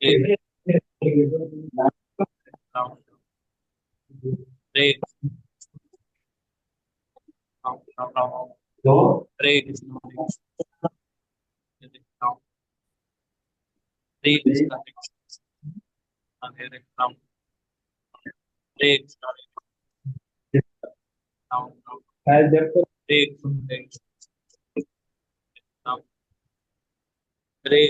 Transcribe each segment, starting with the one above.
Hare Ram, Hare Ram, Ram Ram, Hare Krishna, Hare Ram, Hare Krishna, Hare Ram, Hare Krishna, Ram Ram, Hare Krishna, Ram, Hare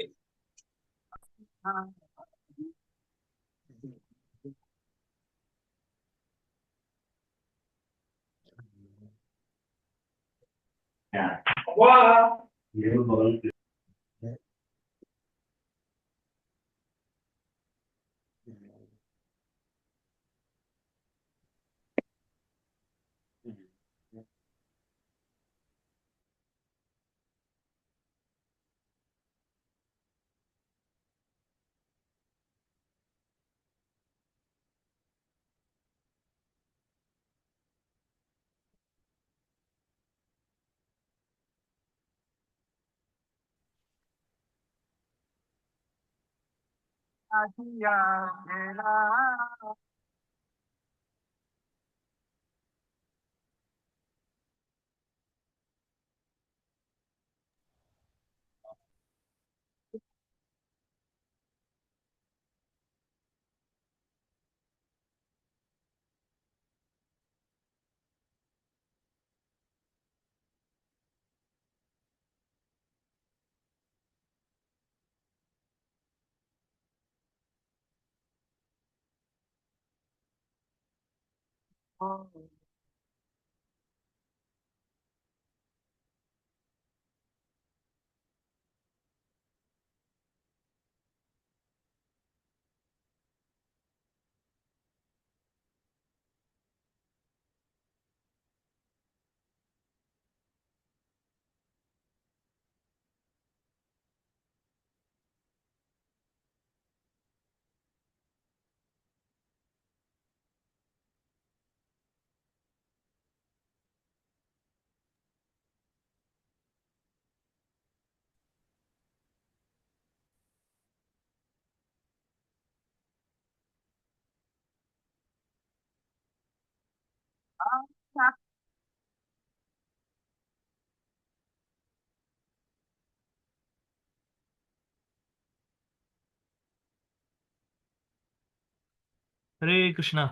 Krishna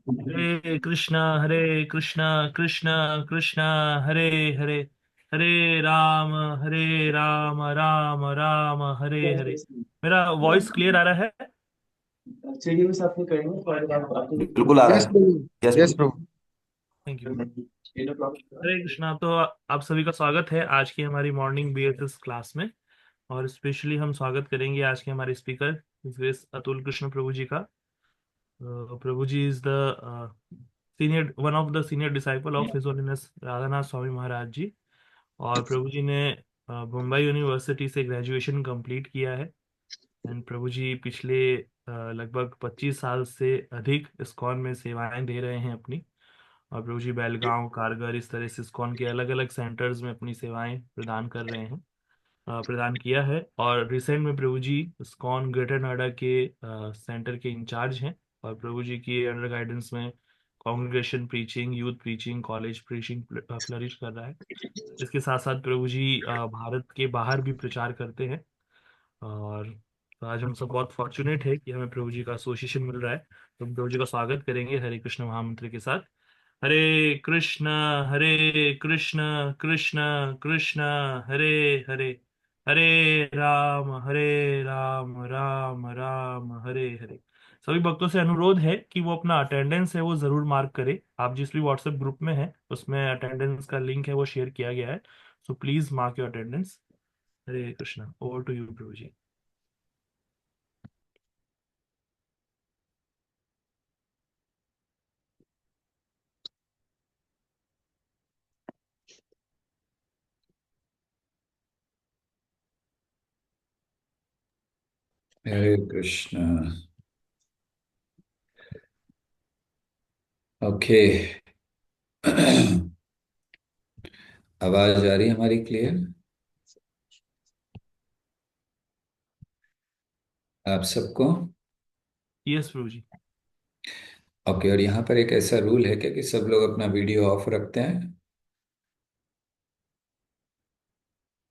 हरे कृष्णा हरे कृष्णा कृष्णा कृष्णा हरे हरे हरे राम राम राम हरे हरे। मेरा voice clear आ रहा है? सीढ़ी में से आपको करेंगे और आपको बिल्कुल आ रहा यस है। प्रभु। यस यस प्रभु। प्रभु। Thank you. 8 o'clock। Hare Krishna. तो आप सभी का स्वागत है आज की हमारी मॉर्निंग बीएसएस क्लास में। और स्पेशली हम स्वागत करेंगे आज के हमारे स्पीकर अतुल कृष्ण प्रभु जी का। Prabhu ji is the senior one of the senior disciple of his holiness Radhanath Swami Maharaj ji. और प्रभु जी ने मुंबई यूनिवर्सिटी से ग्रेजुएशन कंप्लीट किया है। एंड प्रभु जी पिछले लगभग 25 साल से अधिक इस्कॉन में सेवाएं दे रहे हैं अपनी। और प्रभु जी बेलगांव कारगर इस तरह से इस्कॉन के अलग अलग सेंटर्स में अपनी सेवाएं प्रदान कर रहे हैं, प्रदान किया है। और रिसेंट में प्रभु जी इस्कॉन ग्रेटर नोएडा के सेंटर के इंचार्ज हैं। और प्रभु जी की अंडर गाइडेंस में congregation preaching, youth preaching, college preaching flourish कर रहा है। इसके साथ साथ प्रभु जी भारत के बाहर भी प्रचार करते हैं। और तो आज हम सब बहुत फॉर्चुनेट है कि हमें प्रभु जी का एसोसिएशन मिल रहा है। तो हम प्रभु जी का स्वागत करेंगे हरे कृष्ण महामंत्र के साथ। हरे कृष्ण कृष्ण कृष्ण कृष्ण हरे हरे हरे राम राम राम हरे हरे। सभी भक्तों से अनुरोध है कि वो अपना अटेंडेंस है वो जरूर मार्क करे। आप जिस भी व्हाट्सएप ग्रुप में हैं उसमें अटेंडेंस का लिंक है वो शेयर किया गया है। So please mark your attendance. Hare Krishna. Over to you प्रभु जी। हरे कृष्ण। ओके। आवाज आ रही है हमारी क्लियर? आप सबको। यस प्रभु जी। ओके, और यहाँ पर एक ऐसा रूल है क्या कि सब लोग अपना वीडियो ऑफ रखते हैं,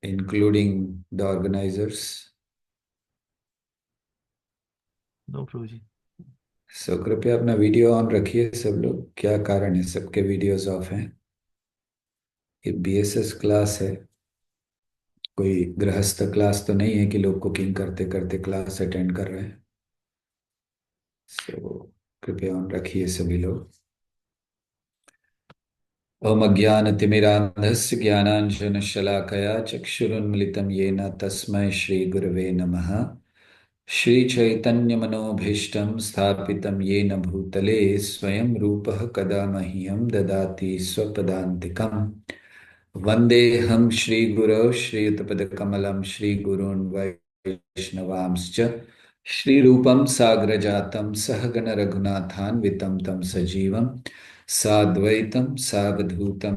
इंक्लूडिंग द ऑर्गेनाइजर्स? नो प्रभु जी। सो कृपया अपना वीडियो ऑन रखिए सब लोग। क्या कारण है सबके वीडियोस ऑफ हैं? ये बीएसएस क्लास है, कोई गृहस्थ क्लास तो नहीं है कि लोग कुकिंग करते करते क्लास अटेंड कर रहे हैं। सो कृपया ऑन रखिए सभी लोग। ओम अज्ञानतिमिरान्धस्य ज्ञानाञ्जनशलाकया चक्षुरुन्मिलितं येन तस्मै श्रीगुरवे नमः। श्रीचैतन्यमनोभीष्टं स्थापितं येन भूतले स्वयं रूपः कदा मह्यं ददाति स्वपदान्तिकम्। वन्देऽहं श्रीगुरौ श्रीयुतपदकमलं श्रीगुरून् वैष्णवांश्च श्रीरूपं साग्रजातं सहगण रघुनाथान्वितं तं सजीवं साद्वैतं सावधूतं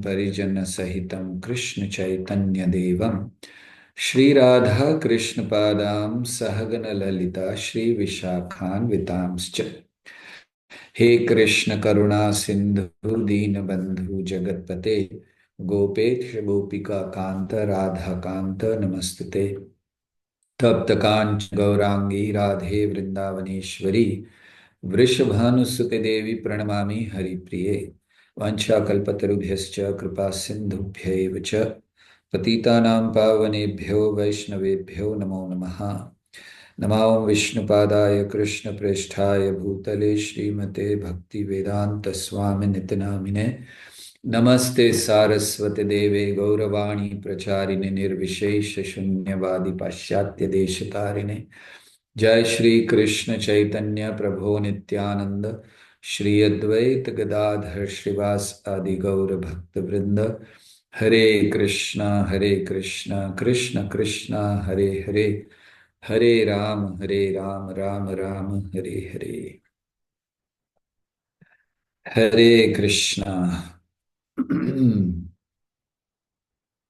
परिजनसहितं कृष्ण चैतन्य देवं श्रीराधा कृष्णपादां सहगण ललिता श्रीविशाखान्वितांश्च। हे कृष्ण करुणा सिंधु दीनबंधु जगतपते गोपेश गोपिका कांत राधा कांत नमस्तुते। तप्त कांच गौरांगी राधे वृंदावनेश्वरी वृषभानुसुते देवी प्रणमामि हरिप्रिये। वाञ्छाकल्पतरुभ्यश्च कृपा सिन्धुभ्यैव च पतितानां पावनेभ्यो वैष्णवेभ्यो नमो नमः। नमो विष्णुपादाय कृष्णप्रेष्ठाय भूतले श्रीमते भक्तिवेदान्तस्वामिनिति नामिने। नमस्ते सारस्वते देवे गौरवाणी प्रचारिणे निर्विशेष शून्यवादी पाश्चात्य देशतारिणे। जय श्री कृष्ण चैतन्य प्रभो नित्यानंद श्री अद्वैत गदाधर श्रीवास आदि गौर भक्त वृंद। हरे कृष्णा कृष्ण कृष्णा हरे हरे, हरे राम राम राम हरे हरे। हरे कृष्णा।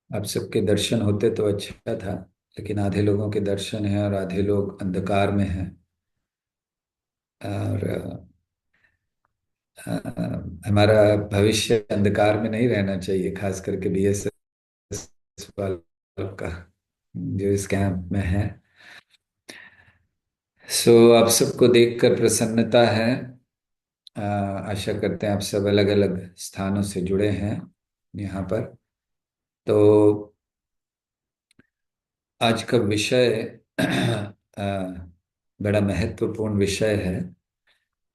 आप सबके दर्शन होते तो अच्छा था, लेकिन आधे लोगों के दर्शन हैं और आधे लोग अंधकार में हैं। और हमारा भविष्य अंधकार में नहीं रहना चाहिए, खास करके बीएसएस वालों का जो इस कैंप में है। सो आप सबको देखकर प्रसन्नता है। आशा करते हैं आप सब अलग अलग स्थानों से जुड़े हैं यहाँ पर। तो आज का विषय बड़ा महत्वपूर्ण विषय है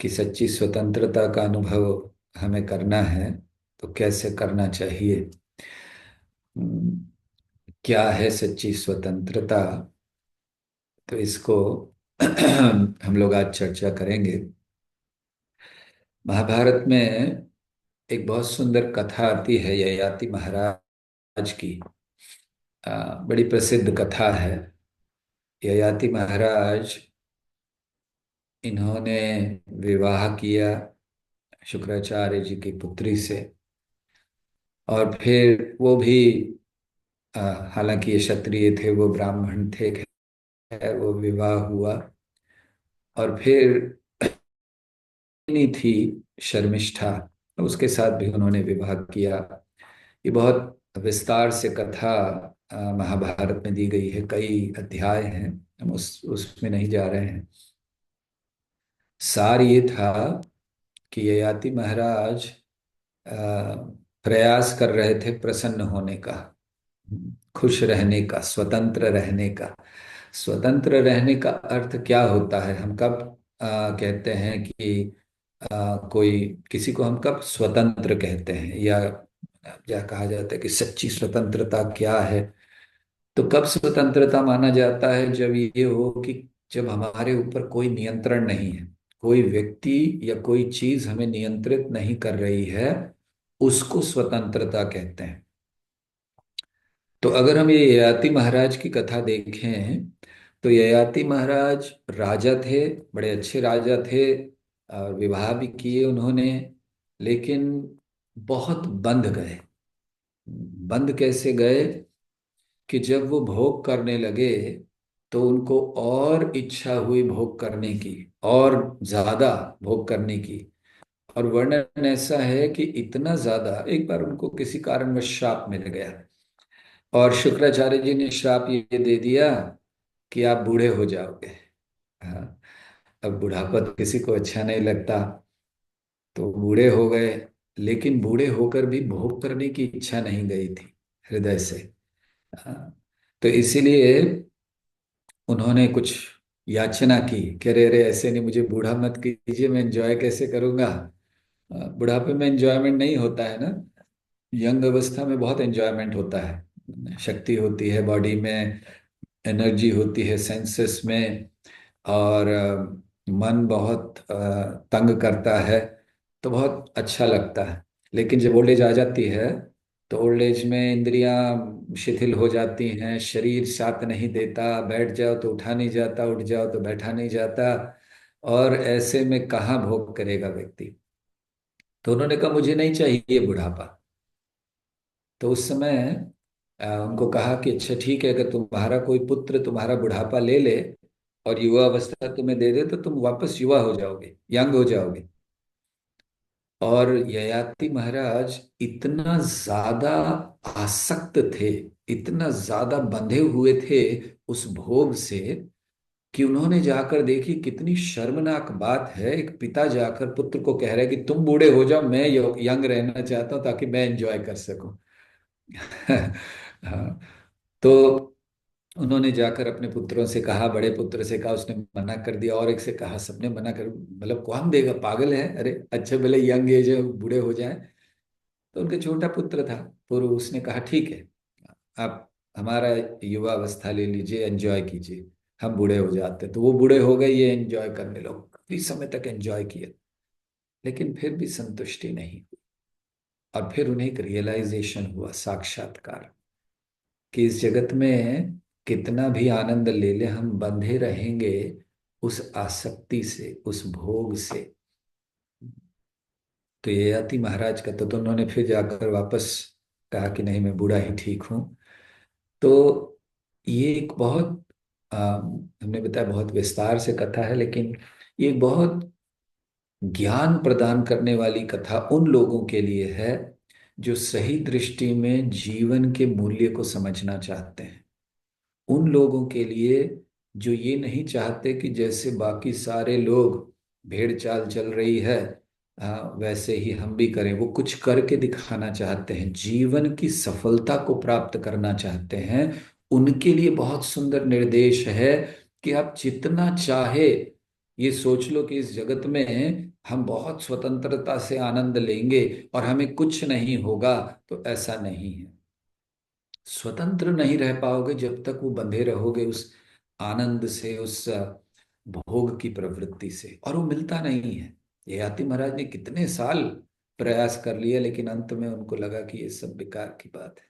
कि सच्ची स्वतंत्रता का अनुभव हमें करना है तो कैसे करना चाहिए। हम्म, क्या है सच्ची स्वतंत्रता, तो इसको हम लोग आज चर्चा करेंगे। महाभारत में एक बहुत सुंदर कथा आती है ययाति महाराज की। बड़ी प्रसिद्ध कथा है। ययाति महाराज, इन्होंने विवाह किया शुक्राचार्य जी की पुत्री से, और फिर वो भी अ, हालांकि ये क्षत्रिय थे, वो ब्राह्मण थे, खैर वो विवाह हुआ। और फिर नहीं थी शर्मिष्ठा, उसके साथ भी उन्होंने विवाह किया। ये बहुत विस्तार से कथा महाभारत में दी गई है, कई अध्याय हैं, हम उसमें नहीं जा रहे हैं। सार ये था कि ययाति महाराज अ, प्रयास कर रहे थे प्रसन्न होने का, खुश रहने का, स्वतंत्र रहने का। स्वतंत्र रहने का अर्थ क्या होता है? हम कब कहते हैं कि कोई किसी को हम कब स्वतंत्र कहते हैं, या कहा जाता है कि सच्ची स्वतंत्रता क्या है? तो कब स्वतंत्रता माना जाता है? जब ये हो कि जब हमारे ऊपर कोई नियंत्रण नहीं है, कोई व्यक्ति या कोई चीज हमें नियंत्रित नहीं कर रही है, उसको स्वतंत्रता कहते हैं। तो अगर हम ये ययाति महाराज की कथा देखें, तो ययाति महाराज राजा थे, बड़े अच्छे राजा थे, और विवाह भी किए उन्होंने, लेकिन बहुत बंध गए। बंध कैसे गए कि जब वो भोग करने लगे तो उनको और इच्छा हुई भोग करने की, और ज्यादा भोग करने की। और वर्णन ऐसा है कि इतना ज्यादा, एक बार उनको किसी कारणवश श्राप मिल गया, और शुक्राचार्य जी ने श्राप ये दे दिया कि आप बूढ़े हो जाओगे। हाँ, अब बुढ़ापा तो किसी को अच्छा नहीं लगता, तो बूढ़े हो गए। लेकिन बूढ़े होकर भी भोग करने की इच्छा नहीं गई थी हृदय से। हाँ, तो इसीलिए उन्होंने कुछ याचना की कि अरे अरे, ऐसे नहीं, मुझे बूढ़ा मत कीजिए, मैं एंजॉय कैसे करूंगा। बुढ़ापे में एंजॉयमेंट नहीं होता है ना। यंग अवस्था में बहुत एंजॉयमेंट होता है, शक्ति होती है बॉडी में, एनर्जी होती है सेंसेस में, और मन बहुत तंग करता है, तो बहुत अच्छा लगता है। लेकिन जब ओल्ड एज आ जाती है, तो ओल्ड एज में इंद्रियां शिथिल हो जाती हैं, शरीर साथ नहीं देता, बैठ जाओ तो उठा नहीं जाता, उठ जाओ तो बैठा नहीं जाता, और ऐसे में कहाँ भोग करेगा व्यक्ति। तो उन्होंने कहा मुझे नहीं चाहिए बुढ़ापा। तो उस समय उनको कहा कि अच्छा ठीक है, अगर तुम्हारा कोई पुत्र तुम्हारा बुढ़ापा ले ले और युवा अवस्था तुम्हें दे दे, तो तुम वापस युवा हो जाओगे, यंग हो जाओगे। और ययाति महाराज इतना ज्यादा आसक्त थे, इतना ज्यादा बंधे हुए थे उस भोग से, कि उन्होंने जाकर देखी, कितनी शर्मनाक बात है, एक पिता जाकर पुत्र को कह रहा है कि तुम बूढ़े हो जाओ, मैं यंग रहना चाहता हूं ताकि मैं एंजॉय कर सकूं। हाँ, तो उन्होंने जाकर अपने पुत्रों से कहा, बड़े पुत्र से कहा, उसने मना कर दिया, और एक से कहा, सबने मना कर, मतलब कौन देगा, पागल है, अरे अच्छा भले यंग एज है, बूढ़े हो जाए। तो उनका छोटा पुत्र था पूर्व, उसने कहा ठीक है, आप हमारा युवा अवस्था ले लीजिए, एंजॉय कीजिए, हम बूढ़े हो जाते हैं। तो वो बूढ़े हो गए, ये एंजॉय करने लगे, काफी समय तक एंजॉय किया। लेकिन फिर भी संतुष्टि नहीं हुई, और फिर उन्हें एक रियलाइजेशन हुआ, साक्षात्कार, कि इस जगत में कितना भी आनंद ले ले, हम बंधे रहेंगे उस आसक्ति से, उस भोग से। तो ये ययाति महाराज का तो उन्होंने फिर जाकर वापस कहा कि नहीं, मैं बूढ़ा ही ठीक हूँ। तो ये एक बहुत हमने बताया, बहुत विस्तार से कथा है, लेकिन ये बहुत ज्ञान प्रदान करने वाली कथा उन लोगों के लिए है जो सही दृष्टि में जीवन के मूल्य को समझना चाहते हैं। उन लोगों के लिए जो ये नहीं चाहते कि जैसे बाकी सारे लोग, भेड़ चाल चल रही है, वैसे ही हम भी करें, वो कुछ करके दिखाना चाहते हैं, जीवन की सफलता को प्राप्त करना चाहते हैं। उनके लिए बहुत सुंदर निर्देश है कि आप जितना चाहे ये सोच लो कि इस जगत में हम बहुत स्वतंत्रता से आनंद लेंगे और हमें कुछ नहीं होगा। तो ऐसा नहीं है। स्वतंत्र नहीं रह पाओगे जब तक वो बंधे रहोगे उस आनंद से, उस भोग की प्रवृत्ति से, और वो मिलता नहीं है। ययाति महाराज ने कितने साल प्रयास कर लिया, लेकिन अंत में उनको लगा कि ये सब बेकार की बात है।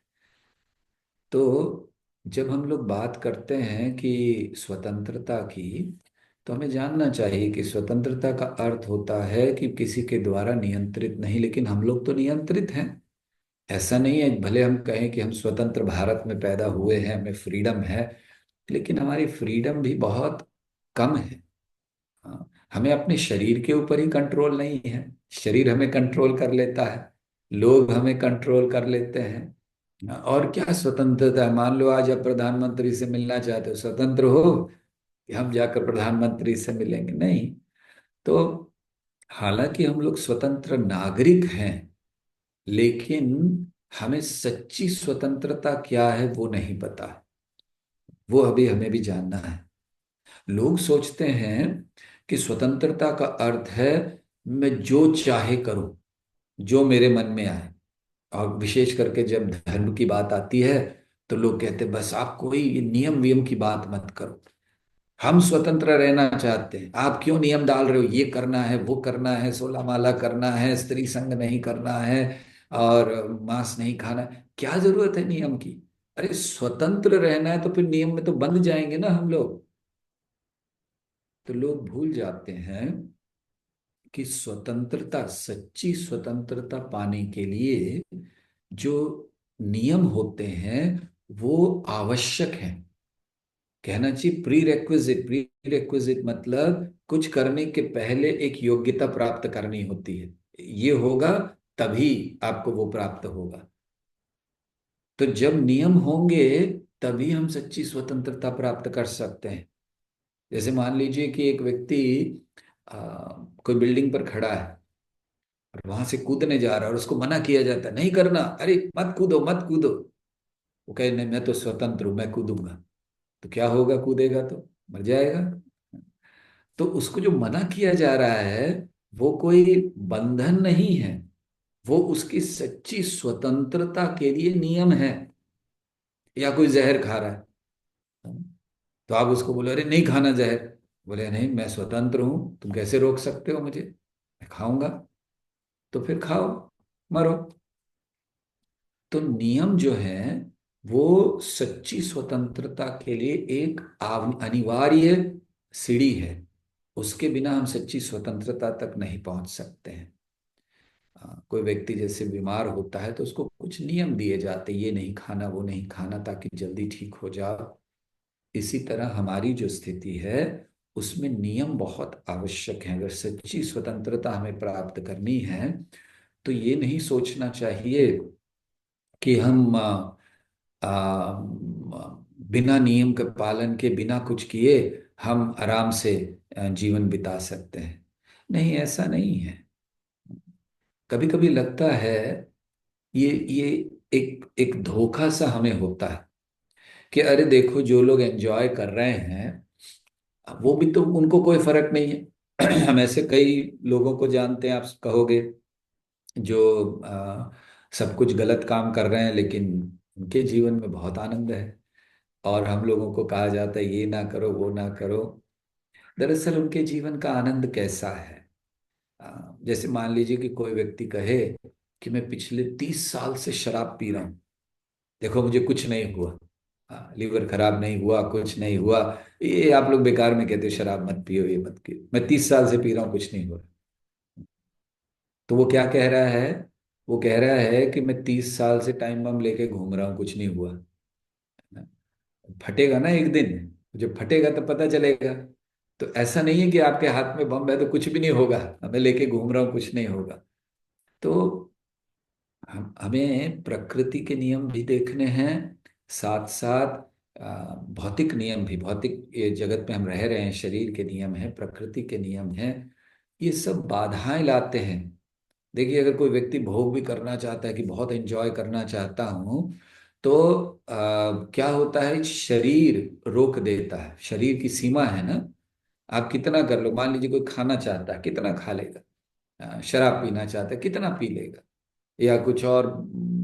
तो जब हम लोग बात करते हैं कि स्वतंत्रता की, तो हमें जानना चाहिए कि स्वतंत्रता का अर्थ होता है कि किसी के द्वारा नियंत्रित नहीं, लेकिन हम लोग तो नियंत्रित हैं। ऐसा नहीं है, भले हम कहें कि हम स्वतंत्र भारत में पैदा हुए हैं, हमें फ्रीडम है, लेकिन हमारी फ्रीडम भी बहुत कम है। हाँ, हमें अपने शरीर के ऊपर ही कंट्रोल नहीं है, शरीर हमें कंट्रोल कर लेता है, लोग हमें कंट्रोल कर लेते हैं। और क्या स्वतंत्रता है? मान लो आज आप प्रधानमंत्री से मिलना चाहते हो, स्वतंत्र हो कि हम जाकर प्रधानमंत्री से मिलेंगे? नहीं। तो हालांकि हम लोग स्वतंत्र नागरिक हैं, लेकिन हमें सच्ची स्वतंत्रता क्या है वो नहीं पता। वो अभी हमें भी जानना है। लोग सोचते हैं कि स्वतंत्रता का अर्थ है मैं जो चाहे करूं, जो मेरे मन में आए। और विशेष करके जब धर्म की बात आती है, तो लोग कहते हैं बस आप कोई ये नियम वियम की बात मत करो, हम स्वतंत्र रहना चाहते हैं, आप क्यों नियम डाल रहे हो, ये करना है, वो करना है, 16 माला करना है, स्त्री संग नहीं करना है, और मांस नहीं खाना है। क्या जरूरत है नियम की? अरे स्वतंत्र रहना है तो फिर नियम में तो बंध जाएंगे ना हम लोग। तो लोग भूल जाते हैं कि स्वतंत्रता, सच्ची स्वतंत्रता पाने के लिए जो नियम होते हैं वो आवश्यक हैं। कहना चाहिए प्री रेक्विजिट। प्री रेक्विजिट मतलब कुछ करने के पहले एक योग्यता प्राप्त करनी होती है, ये होगा तभी आपको वो प्राप्त होगा। तो जब नियम होंगे तभी हम सच्ची स्वतंत्रता प्राप्त कर सकते हैं। जैसे मान लीजिए कि एक व्यक्ति आ, कोई बिल्डिंग पर खड़ा है और वहां से कूदने जा रहा है और उसको मना किया जाता है नहीं करना, अरे मत कूदो मत कूदो। वो कहे नहीं मैं तो स्वतंत्र हूं मैं कूदूंगा। तो क्या होगा, कूदेगा तो मर जाएगा। तो उसको जो मना किया जा रहा है वो कोई बंधन नहीं है, वो उसकी सच्ची स्वतंत्रता के लिए नियम है। या कोई जहर खा रहा है तो आप उसको बोले अरे नहीं खाना जहर, बोले नहीं मैं स्वतंत्र हूं, तुम कैसे रोक सकते हो मुझे, मैं खाऊंगा। तो फिर खाओ, मरो। तो नियम जो है वो सच्ची स्वतंत्रता के लिए एक अनिवार्य सीढ़ी है। उसके बिना हम सच्ची स्वतंत्रता तक नहीं पहुंच सकते हैं। कोई व्यक्ति जैसे बीमार होता है तो उसको कुछ नियम दिए जाते, ये नहीं खाना वो नहीं खाना, ताकि जल्दी ठीक हो जाओ। इसी तरह हमारी जो स्थिति है उसमें नियम बहुत आवश्यक है। अगर सच्ची स्वतंत्रता हमें प्राप्त करनी है तो ये नहीं सोचना चाहिए कि हम बिना नियम के पालन के, बिना कुछ किए हम आराम से जीवन बिता सकते हैं। नहीं, ऐसा नहीं है। कभी कभी लगता है ये एक एक धोखा सा हमें होता है कि अरे देखो जो लोग एंजॉय कर रहे हैं वो भी तो, उनको कोई फर्क नहीं है। हम ऐसे कई लोगों को जानते हैं, आप कहोगे जो सब कुछ गलत काम कर रहे हैं लेकिन उनके जीवन में बहुत आनंद है। और हम लोगों को कहा जाता है ये ना करो वो ना करो। दरअसल उनके जीवन का आनंद कैसा है? जैसे मान लीजिए कि कोई व्यक्ति कहे कि मैं पिछले 30 साल से शराब पी रहा हूँ, देखो मुझे कुछ नहीं हुआ, लीवर खराब नहीं हुआ, कुछ नहीं हुआ। ये आप लोग बेकार में कहते हो शराब मत पियो ये मत पियो, मैं 30 साल से पी रहा हूँ कुछ नहीं हुआ। तो वो क्या कह रहा है? वो कह रहा है कि मैं 30 साल से टाइम बम लेके घूम रहा हूँ कुछ नहीं हुआ। फटेगा ना एक दिन, जब फटेगा तो पता चलेगा। तो ऐसा नहीं है कि आपके हाथ में बम है तो कुछ भी नहीं होगा, मैं लेके घूम रहा हूँ कुछ नहीं होगा। तो हमें प्रकृति के नियम भी देखने हैं, साथ साथ भौतिक नियम भी। भौतिक ये जगत में हम रह रहे हैं, शरीर के नियम हैं, प्रकृति के नियम हैं। ये सब बाधाएं लाते हैं। देखिए अगर कोई व्यक्ति भोग भी करना चाहता है कि बहुत एंजॉय करना चाहता हूँ, तो क्या होता है, शरीर रोक देता है। शरीर की सीमा है ना, आप कितना कर लो। मान लीजिए कोई खाना चाहता है, कितना खा लेगा? शराब पीना चाहता है, कितना पी लेगा? या कुछ और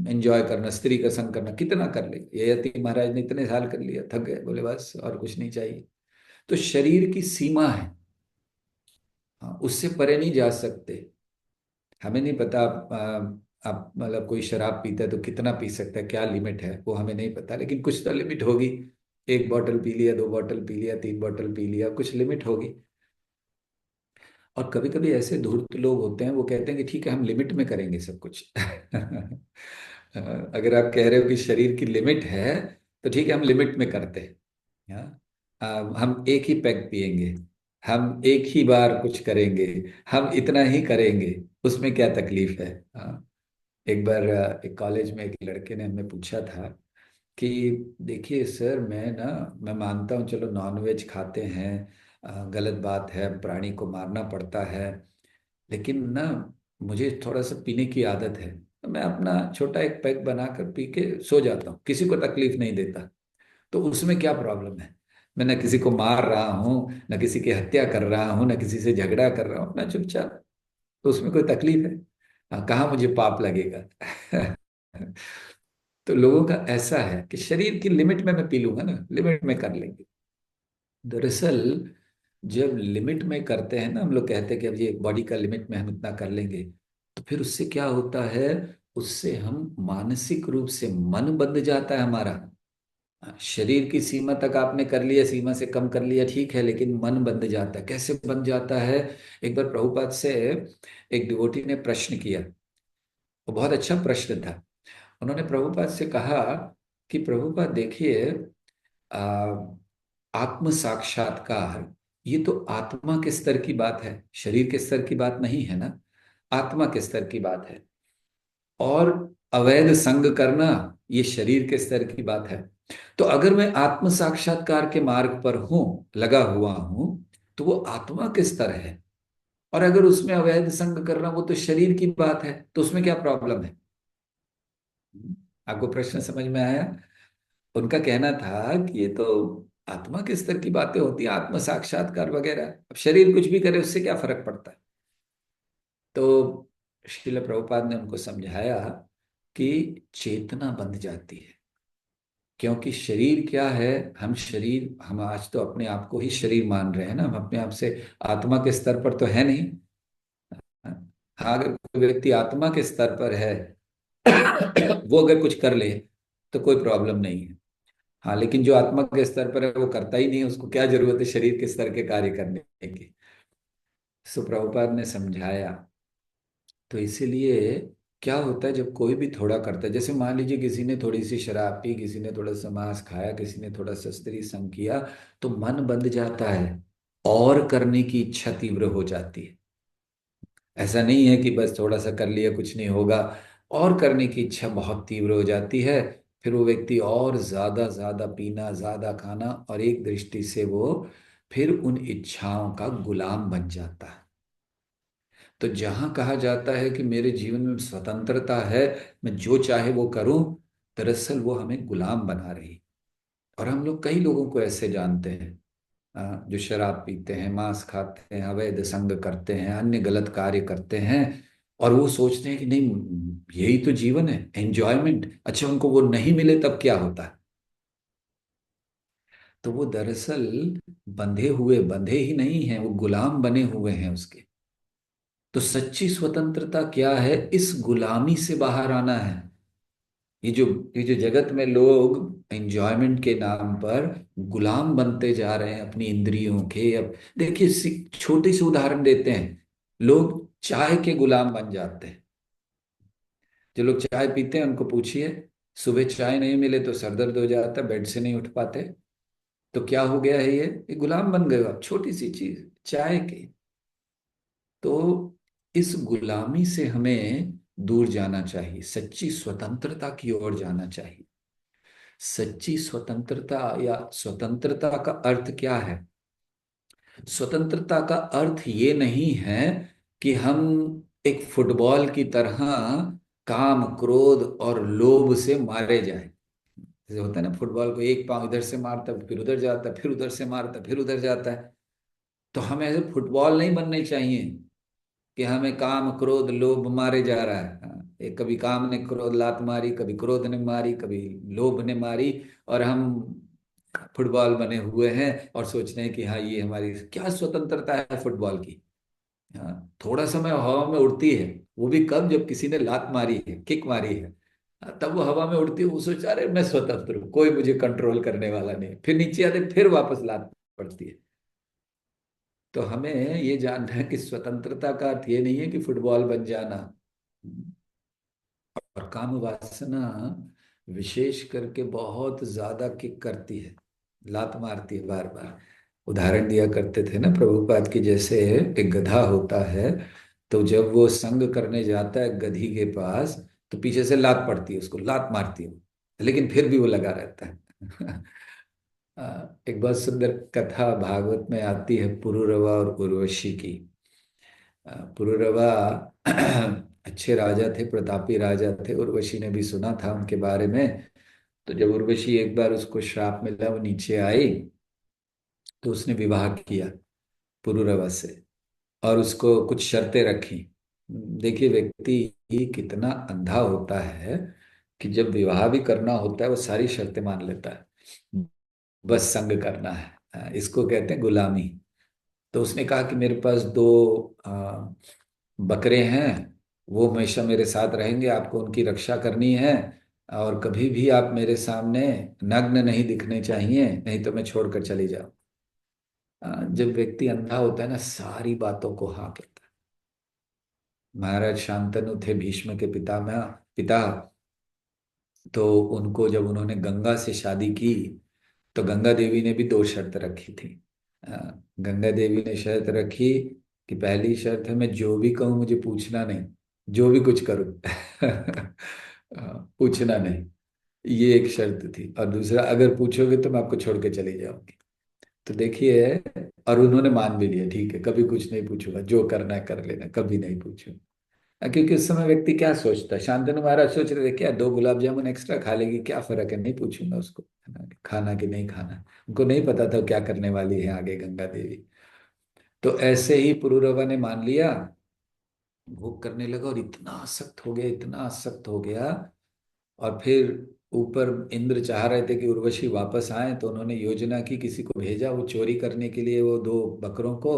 एंजॉय करना, स्त्री का संग करना, कितना कर लेगा? ये यति महाराज ने इतने साल कर लिया, थक गए, बोले बस और कुछ नहीं चाहिए। तो शरीर की सीमा है, हाँ, उससे परे नहीं जा सकते। हमें नहीं पता आप मतलब कोई शराब पीता है तो कितना पी सकता है, क्या लिमिट है वो हमें नहीं पता, लेकिन कुछ तो लिमिट होगी। 1 बोतल पी लिया, 2 बोतल पी लिया, 3 बोतल पी लिया, कुछ लिमिट होगी। और कभी कभी ऐसे धूर्त लोग होते हैं, वो कहते हैं कि ठीक है हम लिमिट में करेंगे सब कुछ। अगर आप कह रहे हो कि शरीर की लिमिट है तो ठीक है हम लिमिट में करते हैं। हाँ? हम एक ही पैक पिएंगे, हम एक ही बार कुछ करेंगे, हम इतना ही करेंगे, उसमें क्या तकलीफ है? हाँ? एक बार एक कॉलेज में एक लड़के ने हमें पूछा था कि देखिए सर मैं मानता हूँ चलो नॉनवेज खाते हैं, गलत बात है, प्राणी को मारना पड़ता है, लेकिन मुझे थोड़ा सा पीने की आदत है, तो मैं अपना छोटा एक पैक बनाकर पी के सो जाता हूँ, किसी को तकलीफ नहीं देता। तो उसमें क्या प्रॉब्लम है? मैं न किसी को मार रहा हूँ, न किसी की हत्या कर रहा हूँ, न किसी से झगड़ा कर रहा हूँ, अपना चुपचाप। तो उसमें कोई तकलीफ है? कहाँ मुझे पाप लगेगा? तो लोगों का ऐसा है कि शरीर की लिमिट में मैं पी लूंगा ना, लिमिट में कर लेंगे। दरअसल जब लिमिट में करते हैं ना, हम लोग कहते हैं कि अब ये बॉडी का लिमिट में हम इतना कर लेंगे, तो फिर उससे क्या होता है, उससे हम मानसिक रूप से मन बंध जाता है हमारा। शरीर की सीमा तक आपने कर लिया, सीमा से कम कर लिया ठीक है, लेकिन मन बंध जाता है। कैसे बंध जाता है? एक बार प्रभुपाद से एक डिवोटी ने प्रश्न किया, वो बहुत अच्छा प्रश्न था। उन्होंने प्रभुपाद से कहा कि प्रभुपाद देखिए, आत्म साक्षात्कार, ये तो आत्मा के स्तर की बात है, शरीर के स्तर की बात नहीं है ना, आत्मा के स्तर की बात है। और अवैध संग करना, ये शरीर के स्तर की बात है। तो अगर मैं आत्म साक्षात्कार के मार्ग पर हूं, लगा हुआ हूं, तो वो आत्मा के स्तर है। और अगर उसमें अवैध संग करना, वो तो शरीर की बात है, तो उसमें क्या प्रॉब्लम है? आपको प्रश्न समझ में आया? उनका कहना था कि ये तो आत्मा के स्तर की बातें होती हैं, आत्म साक्षात्कार वगैरह, अब शरीर कुछ भी करे उससे क्या फर्क पड़ता है? तो श्रील प्रभुपाद ने उनको समझाया कि चेतना बंध जाती है। क्योंकि शरीर क्या है, हम शरीर, हम आज तो अपने आप को ही शरीर मान रहे हैं ना, हम अपने आप से आत्मा के स्तर पर तो है नहीं। हाँ, अगर कोई व्यक्ति आत्मा के स्तर पर है वो अगर कुछ कर ले तो कोई प्रॉब्लम नहीं है। हाँ, लेकिन जो आत्मा के स्तर पर है वो करता ही नहीं है, उसको क्या जरूरत है शरीर के स्तर के कार्य करने की? सो प्रभुपाद ने समझाया। तो इसीलिए क्या होता है, जब कोई भी थोड़ा करता है, जैसे मान लीजिए किसी ने थोड़ी सी शराब पी, किसी ने थोड़ा सा मांस खाया, किसी ने थोड़ा सा स्त्री संग किया, तो मन बंध जाता है और करने की इच्छा तीव्र हो जाती है। ऐसा नहीं है कि बस थोड़ा सा कर लिया कुछ नहीं होगा, और करने की इच्छा बहुत तीव्र हो जाती है। फिर वो व्यक्ति और ज्यादा ज्यादा पीना, ज्यादा खाना, और एक दृष्टि से वो फिर उन इच्छाओं का गुलाम बन जाता है। तो जहां कहा जाता है कि मेरे जीवन में स्वतंत्रता है, मैं जो चाहे वो करूं, दरअसल वो हमें गुलाम बना रही। और हम लोग कई लोगों को ऐसे जानते हैं, जो शराब पीते हैं, मांस खाते हैं, अवैध संग करते हैं, अन्य गलत कार्य करते हैं, और वो सोचते हैं कि नहीं यही तो जीवन है, एंजॉयमेंट। अच्छा, उनको वो नहीं मिले तब क्या होता है? तो वो दरअसल बंधे हुए, बंधे ही नहीं हैं, वो गुलाम बने हुए हैं उसके। तो सच्ची स्वतंत्रता क्या है? इस गुलामी से बाहर आना है। ये जो ये जो जगत में लोग एंजॉयमेंट के नाम पर गुलाम बनते जा रहे हैं अपनी इंद्रियों के। अब देखिए, छोटी सी उदाहरण देते हैं, लोग चाय के गुलाम बन जाते हैं। जो लोग चाय पीते हैं उनको पूछिए, सुबह चाय नहीं मिले तो सर दर्द हो जाता है, बेड से नहीं उठ पाते। तो क्या हो गया है? ये गुलाम बन गए हो आप, छोटी सी चीज चाय की। तो इस गुलामी से हमें दूर जाना चाहिए, सच्ची स्वतंत्रता की ओर जाना चाहिए। सच्ची स्वतंत्रता या स्वतंत्रता का अर्थ क्या है? स्वतंत्रता का अर्थ ये नहीं है कि हम एक फुटबॉल की तरह काम, क्रोध और लोभ से मारे जाएं। जैसे होता है ना, फुटबॉल को एक पांव इधर से मारता है, फिर उधर जाता है, फिर उधर से मारता है, फिर उधर जाता है। तो हमें ऐसे फुटबॉल नहीं बनने चाहिए कि हमें काम, क्रोध, लोभ मारे जा रहा है। हाँ, एक कभी काम ने क्रोध लात मारी, कभी क्रोध ने मारी, कभी लोभ ने मारी, और हम फुटबॉल बने हुए हैं और सोच रहे हैं कि हाँ ये हमारी क्या स्वतंत्रता है फुटबॉल की। हाँ, थोड़ा समय हवा में उड़ती है, वो भी कब? जब किसी ने लात मारी है, किक मारी है, हाँ, तब वो हवा में उड़ती है, वो सोचा अरे मैं स्वतंत्र हूँ, कोई मुझे कंट्रोल करने वाला नहीं। फिर नीचे आते, फिर वापस लात पड़ती है। तो हमें ये जानना है कि स्वतंत्रता का अर्थ ये नहीं है कि फुटबॉल बन जाना। और काम वासना विशेष करके बहुत ज्यादा किक करती है, लात मारती है बार बार। उदाहरण दिया करते थे ना प्रभुपाद की, जैसे एक गधा होता है, तो जब वो संग करने जाता है गधी के पास, तो पीछे से लात पड़ती है, उसको लात मारती है, लेकिन फिर भी वो लगा रहता है। एक बहुत सुंदर कथा भागवत में आती है, पुरुरवा और उर्वशी की। पुरुरवा अच्छे राजा थे, प्रतापी राजा थे, उर्वशी ने भी सुना था उनके बारे में। तो जब उर्वशी एक बार उसको श्राप मिला, वो नीचे आई, तो उसने विवाह किया पुरुरवा से, और उसको कुछ शर्तें रखी। देखिए, व्यक्ति कितना अंधा होता है कि जब विवाह भी करना होता है वो सारी शर्तें मान लेता है, बस संग करना है। इसको कहते हैं गुलामी। तो उसने कहा कि मेरे पास दो बकरे हैं, वो हमेशा मेरे साथ रहेंगे, आपको उनकी रक्षा करनी है, और कभी भी आप मेरे सामने नग्न नहीं दिखने चाहिए, नहीं तो मैं छोड़कर चली जाऊं। जब व्यक्ति अंधा होता है ना, सारी बातों को हाँ कहता है। महाराज शांतनु थे भीष्म के पिता। तो उनको जब उन्होंने गंगा से शादी की, तो गंगा देवी ने भी दो शर्त रखी थी। गंगा देवी ने शर्त रखी कि पहली शर्त है, मैं जो भी कहूँ मुझे पूछना नहीं, जो भी कुछ करूँ पूछना नहीं, ये एक शर्त थी। और दूसरा, अगर पूछोगे तो मैं आपको छोड़ के चली जाऊंगी। तो देखिए, और उन्होंने मान भी लिया, ठीक है कभी कुछ नहीं पूछूंगा, जो करना है कर लेना, कभी नहीं पूछूंगा। क्योंकि उस समय व्यक्ति क्या सोचता है, शांतनु महाराज सोच रहे थे क्या दो गुलाब जामुन एक्स्ट्रा खा लेगी, क्या फर्क है, नहीं पूछूंगा उसको है ना, खाना कि नहीं खाना। उनको नहीं पता था क्या करने वाली है आगे गंगा देवी। तो ऐसे ही पुरुरवा ने मान लिया, भोग करने लगा, और इतना आसक्त हो गया, इतना आसक्त हो गया। और फिर ऊपर इंद्र चाह रहे थे कि उर्वशी वापस आए, तो उन्होंने योजना की, किसी को भेजा वो चोरी करने के लिए वो दो बकरों को।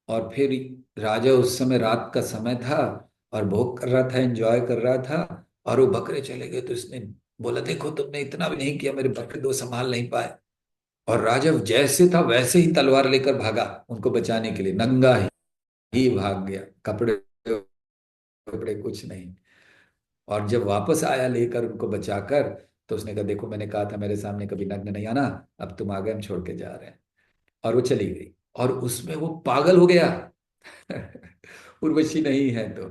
और फिर राजा उस समय रात का समय था और भोग कर रहा था, एंजॉय कर रहा था, और वो बकरे चले गए। तो इसने बोला, देखो तुमने इतना भी नहीं किया, मेरे बकरे दो संभाल नहीं पाए। और राजा जैसे था वैसे ही तलवार लेकर भागा उनको बचाने के लिए, नंगा ही भाग गया, कपड़े कपड़े कुछ नहीं। और जब वापस आया लेकर उनको बचाकर, तो उसने कहा, देखो मैंने कहा था मेरे सामने कभी नग्न नहीं आना, अब तुम आ गए, हम छोड़ के जा रहे हैं। और वो चली गई, और उसमें वो पागल हो गया उर्वशी नहीं है तो।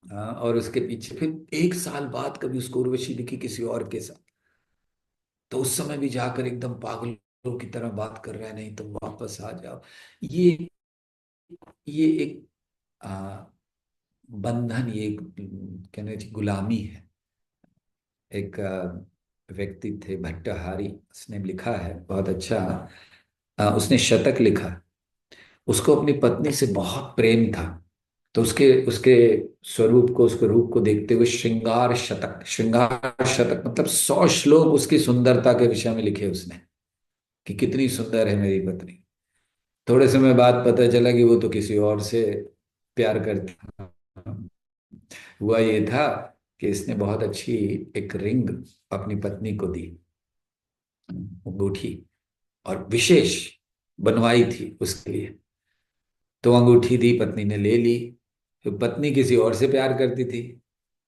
हाँ, और उसके पीछे फिर एक साल बाद कभी उसको उर्वशी दिखी किसी और के साथ, तो उस समय भी जाकर एकदम पागलों की तरह बात कर रहा है, नहीं तुम वापस आ जाओ। ये ये एक आ, बंधन, ये एक कहने चाहिए गुलामी है। एक व्यक्ति थे भट्टहारी, उसने लिखा है बहुत अच्छा। उसने शतक लिखा। उसको अपनी पत्नी से बहुत प्रेम था, तो उसके उसके स्वरूप को, उसके रूप को देखते हुए श्रृंगार शतक, श्रृंगार शतक मतलब 100 श्लोक उसकी सुंदरता के विषय में लिखे उसने, कि कितनी सुंदर है मेरी पत्नी। थोड़े समय बाद पता चला कि वो तो किसी और से प्यार करता। हुआ ये था कि इसने बहुत अच्छी एक रिंग अपनी पत्नी को दी, अंगूठी, और विशेष बनवाई थी उसके लिए। तो अंगूठी दी, पत्नी ने ले ली। फिर पत्नी किसी और से प्यार करती थी,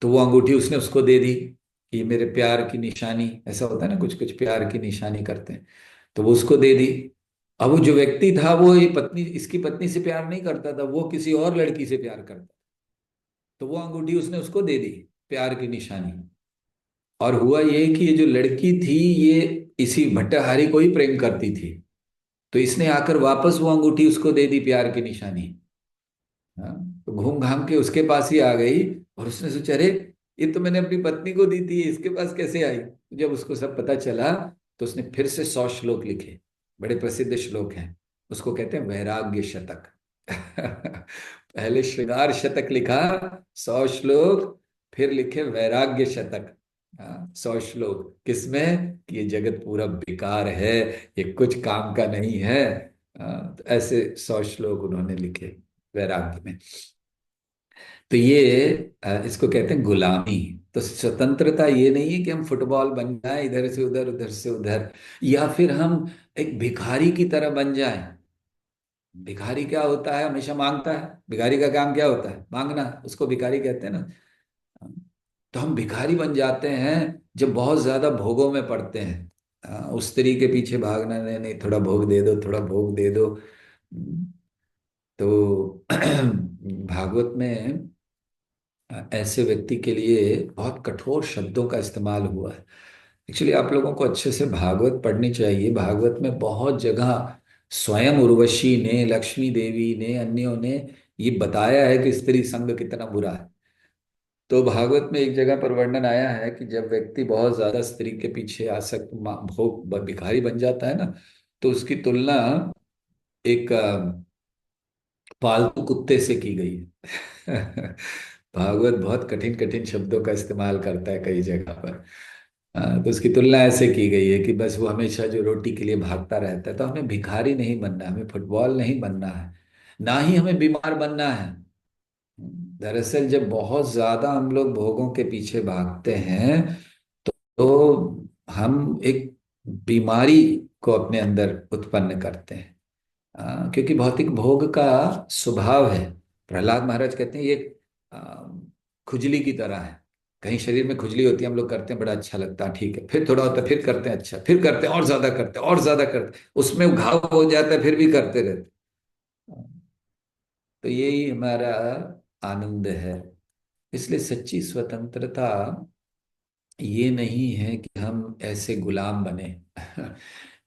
तो वो अंगूठी उसने उसको दे दी कि ये मेरे प्यार की निशानी, ऐसा होता है ना, कुछ कुछ प्यार की निशानी करते हैं, तो वो उसको दे दी। अब वो जो व्यक्ति था, वो ये पत्नी, इसकी पत्नी से प्यार नहीं करता था, वो किसी और लड़की से प्यार करता। तो वो अंगूठी उसने उसको दे दी, प्यार की निशानी। और हुआ ये कि ये जो लड़की थी, ये इसी भट्टहारी को ही प्रेम करती थी। तो इसने आकर वापस वो अंगूठी उसको दे दी, प्यार की निशानी। हाँ, तो घूम घाम के उसके पास ही आ गई। और उसने सोचा, अरे ये तो मैंने अपनी पत्नी को दी थी, इसके पास कैसे आई। जब उसको सब पता चला, तो उसने फिर से 100 श्लोक लिखे, बड़े प्रसिद्ध श्लोक हैं, उसको कहते हैं वैराग्य शतक पहले श्रृंगार शतक लिखा, 100 श्लोक, फिर लिखे वैराग्य शतक। हाँ, 100 श्लोक किसमें, कि ये जगत पूरा बेकार है, ये कुछ काम का नहीं है। तो ऐसे 100 श्लोक उन्होंने लिखे वैराग्य में। तो ये इसको कहते हैं गुलामी। तो स्वतंत्रता ये नहीं है कि हम फुटबॉल बन जाएं, इधर से उधर उधर से उधर, या फिर हम एक भिखारी की तरह बन जाएं। भिखारी क्या होता है, हमेशा मांगता है, भिखारी का काम क्या होता है, मांगना, उसको भिखारी कहते हैं ना। तो हम भिखारी बन जाते हैं जब बहुत ज्यादा भोगों में पड़ते हैं। उस स्त्री के पीछे भागना, नहीं नहीं थोड़ा भोग दे दो, थोड़ा भोग दे दो। तो भागवत में ऐसे व्यक्ति के लिए बहुत कठोर शब्दों का इस्तेमाल हुआ है। एक्चुअली आप लोगों को अच्छे से भागवत पढ़नी चाहिए। भागवत में बहुत जगह स्वयं उर्वशी ने, लक्ष्मी देवी ने, अन्यों ने ये बताया है कि स्त्री संग कितना बुरा है। तो भागवत में एक जगह पर वर्णन आया है कि जब व्यक्ति बहुत ज्यादा स्त्री के पीछे आसक्त, भोग भिखारी बन जाता है ना, तो उसकी तुलना एक पालतू कुत्ते से की गई है भागवत बहुत कठिन कठिन शब्दों का इस्तेमाल करता है कई जगह पर। तो उसकी तुलना ऐसे की गई है कि बस वो हमेशा जो रोटी के लिए भागता रहता है। तो हमें भिखारी नहीं बनना है, हमें फुटबॉल नहीं बनना है, ना ही हमें बीमार बनना है। दरअसल जब बहुत ज्यादा हम लोग भोगों के पीछे भागते हैं, तो हम एक बीमारी को अपने अंदर उत्पन्न करते हैं। क्योंकि भौतिक भोग का स्वभाव है, प्रहलाद महाराज कहते हैं ये अ, खुजली की तरह है। कहीं शरीर में खुजली होती है, हम लोग करते हैं, बड़ा अच्छा लगता है, ठीक है, फिर थोड़ा होता है, फिर करते हैं, अच्छा, फिर करते हैं, और ज्यादा करते हैं, और ज्यादा करते हैं, उसमें घाव हो जाता है, फिर भी करते रहते हैं। तो यही हमारा आनंद है। इसलिए सच्ची स्वतंत्रता ये नहीं है कि हम ऐसे गुलाम बने।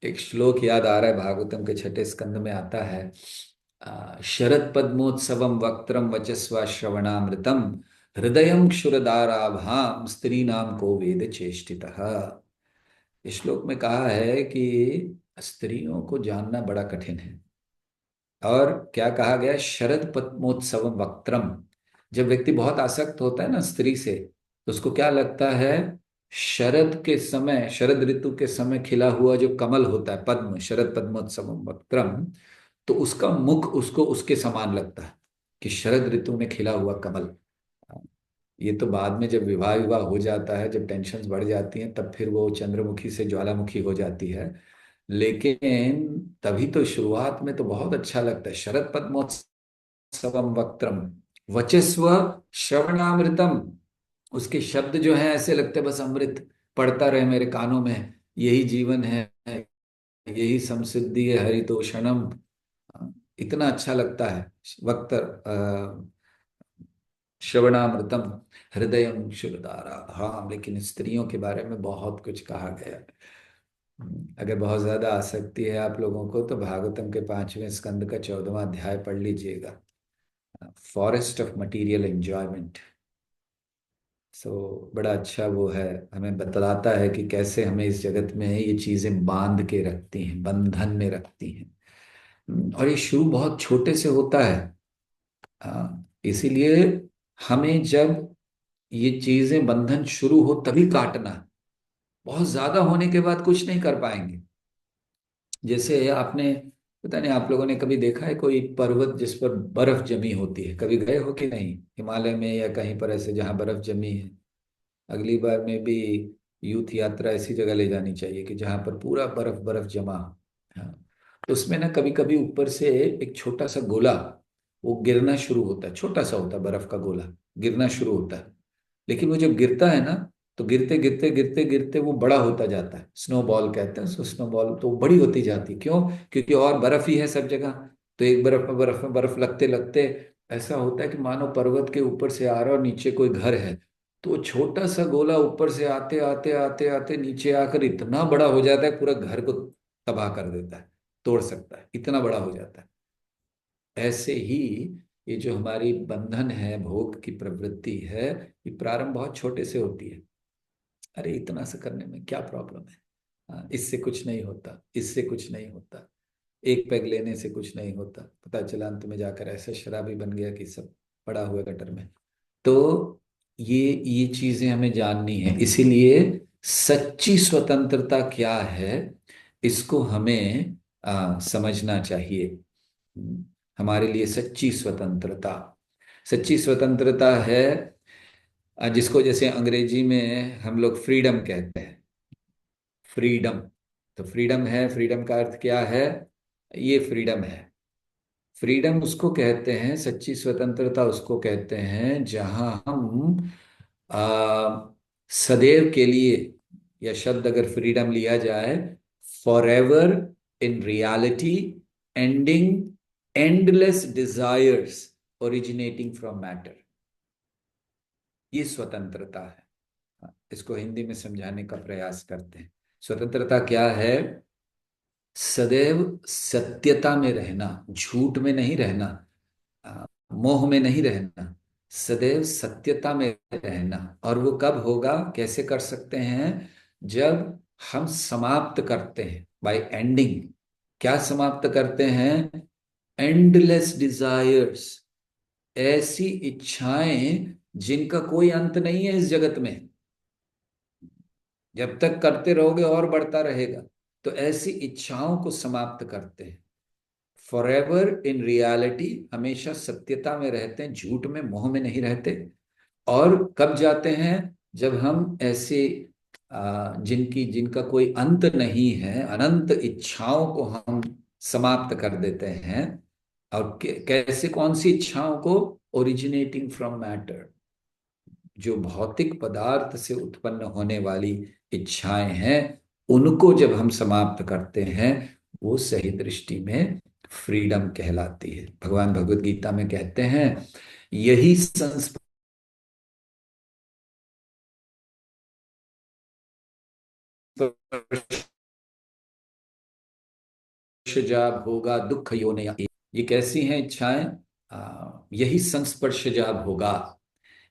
एक श्लोक याद आ रहा है, भागवतम के छठे स्कंद में आता है, शरद पद्मोत्सवम वक्त्रम वचस्वा श्रवणामृतम हृदयं क्षुरदाराभाम स्त्री नाम को वेद चेष्टितः। इस श्लोक में कहा है कि स्त्रियों को जानना बड़ा कठिन है। और क्या कहा गया, शरद पद्मोत्सव वक्त्रम। जब व्यक्ति बहुत आसक्त होता है ना स्त्री से, तो उसको क्या लगता है, शरद के समय, शरद ऋतु के समय खिला हुआ जो कमल होता है, पद्म, शरद पद्मोत्सव वक्त्रम, तो उसका मुख उसको उसके समान लगता है, कि शरद ऋतु में खिला हुआ कमल। ये तो बाद में जब विवाह विवाह हो जाता है, जब टेंशन बढ़ जाती हैं, तब फिर वो चंद्रमुखी से ज्वालामुखी हो जाती है। लेकिन तभी तो शुरुआत में तो बहुत अच्छा लगता है, शरद पद्मोत्सवम वक्त्रम वचस्व श्रवणामृतम। उसके शब्द जो हैं ऐसे लगते हैं बस अमृत पड़ता रहे मेरे कानों में, यही जीवन है, यही समसिद्धि है, हरितोषणम। इतना अच्छा लगता है वक्त, श्रवणामृतम हृदय क्षुरधारा। हाँ, लेकिन स्त्रियों के बारे में बहुत कुछ कहा गया है। अगर बहुत ज्यादा आसक्ति है आप लोगों को, तो भागवतम के 5वें स्कंद का 14वां अध्याय पढ़ लीजिएगा, फॉरेस्ट ऑफ मटेरियल एंजॉयमेंट। सो बड़ा अच्छा वो है, हमें बतलाता है कि कैसे हमें इस जगत में ये चीजें बांध के रखती हैं, बंधन में रखती हैं। और ये शुरू बहुत छोटे से होता है। इसीलिए हमें जब ये चीजें बंधन शुरू हो तभी काटना है। बहुत ज्यादा होने के बाद कुछ नहीं कर पाएंगे। जैसे आपने, पता नहीं आप लोगों ने कभी देखा है कोई पर्वत जिस पर बर्फ जमी होती है, कभी गए हो कि नहीं, हिमालय में या कहीं पर ऐसे जहां बर्फ जमी है। अगली बार में भी यूथ यात्रा ऐसी जगह ले जानी चाहिए कि जहां पर पूरा बर्फ बर्फ जमा हो। हाँ, तो उसमें ना कभी कभी ऊपर से एक छोटा सा गोला वो गिरना शुरू होता है, छोटा सा होता है बर्फ का गोला, गिरना शुरू होता है। लेकिन वो जब गिरता है ना, तो गिरते गिरते गिरते गिरते वो बड़ा होता जाता है, स्नो बॉल कहते हैं उसको, स्नो बॉल तो बड़ी होती जाती है। क्यों? क्योंकि और बर्फ ही है सब जगह। तो एक बर्फ में बर्फ लगते लगते ऐसा होता है कि मानो पर्वत के ऊपर से आ रहा है और नीचे कोई घर है। तो वो छोटा सा गोला ऊपर से आते आते आते आते नीचे आकर इतना बड़ा हो जाता है, पूरा घर को तबाह कर देता है, तोड़ सकता है, इतना बड़ा हो जाता है। ऐसे ही ये जो हमारी बंधन है, भोग की प्रवृत्ति है, ये प्रारंभ बहुत छोटे से होती है। अरे इतना सा करने में क्या प्रॉब्लम है, हाँ, इससे कुछ नहीं होता, इससे कुछ नहीं होता, एक पैग लेने से कुछ नहीं होता, पता चला अंत में जाकर ऐसा शराबी बन गया कि सब पड़ा हुआ गटर में। तो ये चीजें हमें जाननी है। इसीलिए सच्ची स्वतंत्रता क्या है, इसको हमें समझना चाहिए। हमारे लिए सच्ची स्वतंत्रता, सच्ची स्वतंत्रता है जिसको जैसे अंग्रेजी में हम लोग फ्रीडम कहते हैं, फ्रीडम। तो फ्रीडम है, फ्रीडम का अर्थ क्या है, ये फ्रीडम है। फ्रीडम उसको कहते हैं, सच्ची स्वतंत्रता उसको कहते हैं जहां हम सदैव के लिए, या शब्द अगर फ्रीडम लिया जाए, for ever in reality, ending endless desires originating from matter, ये स्वतंत्रता है। इसको हिंदी में समझाने का प्रयास करते हैं। स्वतंत्रता क्या है, सदैव सत्यता में रहना, झूठ में नहीं रहना, मोह में नहीं रहना, सदैव सत्यता में रहना। और वो कब होगा, कैसे कर सकते हैं, जब हम समाप्त करते हैं, बाय एंडिंग। क्या समाप्त करते हैं, एंडलेस डिजायर्स, ऐसी इच्छाएं जिनका कोई अंत नहीं है इस जगत में, जब तक करते रहोगे और बढ़ता रहेगा। तो ऐसी इच्छाओं को समाप्त करते हैं, फॉरएवर इन रियलिटी, हमेशा सत्यता में रहते हैं, झूठ में मोह में नहीं रहते। और कब जाते हैं, जब हम ऐसे जिनका कोई अंत नहीं है, अनंत इच्छाओं को हम समाप्त कर देते हैं। और कैसे, कौन सी इच्छाओं को, ओरिजिनेटिंग फ्रॉम मैटर, जो भौतिक पदार्थ से उत्पन्न होने वाली इच्छाएं हैं, उनको जब हम समाप्त करते हैं, वो सही दृष्टि में फ्रीडम कहलाती है। भगवान भगवत गीता में कहते हैं, यही संस्पर्श जा भोगा दुख योनि। ये कैसी हैं इच्छाएं? यही संस्पर्श जा भोगा।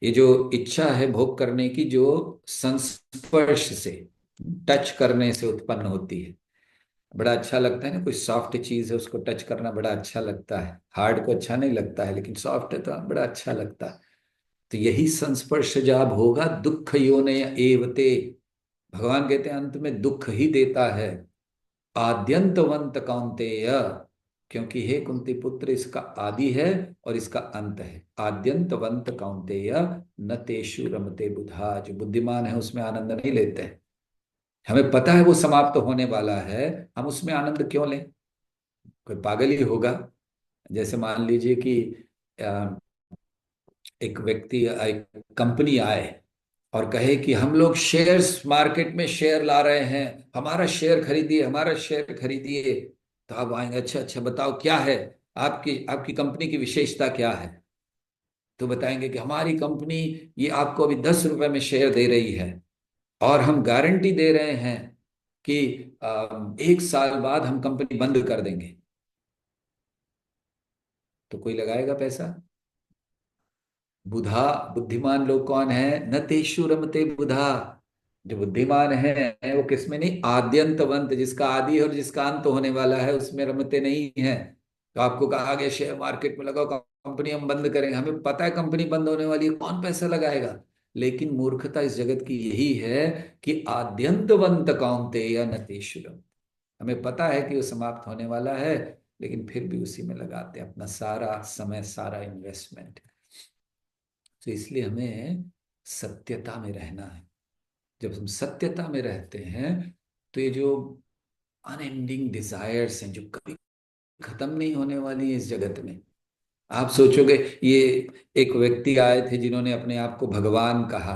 ये जो इच्छा है भोग करने की, जो संस्पर्श से, टच करने से उत्पन्न होती है। बड़ा अच्छा लगता है ना, कोई सॉफ्ट चीज है उसको टच करना बड़ा अच्छा लगता है। हार्ड को अच्छा नहीं लगता है, लेकिन सॉफ्ट है तो बड़ा अच्छा लगता है। तो यही संस्पर्श जा भोगा दुख योनय एवते। भगवान कहते हैं अंत में दुख ही देता है। आद्यंतवंत कौन्तेय, क्योंकि हे कुंती पुत्र, इसका आदि है और इसका अंत है। आद्यंतवंत कौन्तेय न तेषु रमते बुधा। जो बुद्धिमान है उसमें आनंद नहीं लेते हैं। हमें पता है वो समाप्त होने वाला है, हम उसमें आनंद क्यों लें? कोई पागल ही होगा। जैसे मान लीजिए कि अ, एक व्यक्ति, एक कंपनी आए और कहे कि हम लोग शेयर्स मार्केट में शेयर ला रहे हैं, हमारा शेयर खरीदिए, हमारा शेयर खरीदिए। तो आप आएंगे, अच्छा अच्छा बताओ क्या है, आपकी आपकी कंपनी की विशेषता क्या है? तो बताएंगे कि हमारी कंपनी ये आपको अभी 10 रुपए में शेयर दे रही है, और हम गारंटी दे रहे हैं कि 1 साल बाद हम कंपनी बंद कर देंगे। तो कोई लगाएगा पैसा? बुधा, बुद्धिमान लोग कौन है? न तेषु रमते बुधा। जो बुद्धिमान है वो किसमें नहीं, आद्यंतवंत, जिसका आदि है और जिसका अंत होने वाला है उसमें रमते नहीं है। तो आपको कहा गया शेयर मार्केट में लगाओ, कंपनी हम बंद करेंगे, हमें पता है कंपनी बंद होने वाली है, कौन पैसा लगाएगा? लेकिन मूर्खता इस जगत की यही है कि आद्यंतवंत कौन्तेय न तेषु रमते। हमें पता है कि वो समाप्त होने वाला है, लेकिन फिर भी उसी में लगाते हैं अपना सारा समय, सारा इन्वेस्टमेंट। तो इसलिए हमें सत्यता में रहना है। जब हम सत्यता में रहते हैं, तो ये जो अनएंडिंग डिजायर्स हैं, जो कभी खत्म नहीं होने वाली है इस जगत में। आप सोचोगे, ये एक व्यक्ति आए थे जिन्होंने अपने आप को भगवान कहा।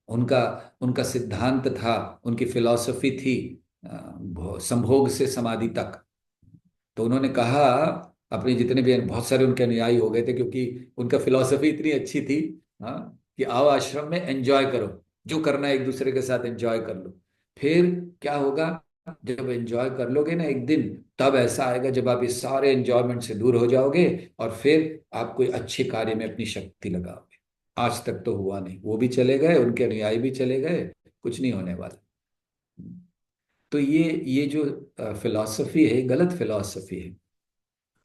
उनका उनका सिद्धांत था, उनकी फिलॉसफी थी संभोग से समाधि तक। तो उन्होंने कहा, अपने जितने भी बहुत सारे उनके अनुयायी हो गए थे, क्योंकि उनका फिलॉसफी इतनी अच्छी थी। हाँ, कि आओ आश्रम में एंजॉय करो, जो करना है एक दूसरे के साथ एंजॉय कर लो। फिर क्या होगा? जब एंजॉय कर लोगे ना एक दिन, तब ऐसा आएगा जब आप इस सारे एंजॉयमेंट से दूर हो जाओगे, और फिर आप कोई अच्छे कार्य में अपनी शक्ति लगाओगे। आज तक तो हुआ नहीं, वो भी चले गए, उनके अनुयायी भी चले गए, कुछ नहीं होने वाला। तो ये जो फिलॉसफी है, गलत फिलॉसफी है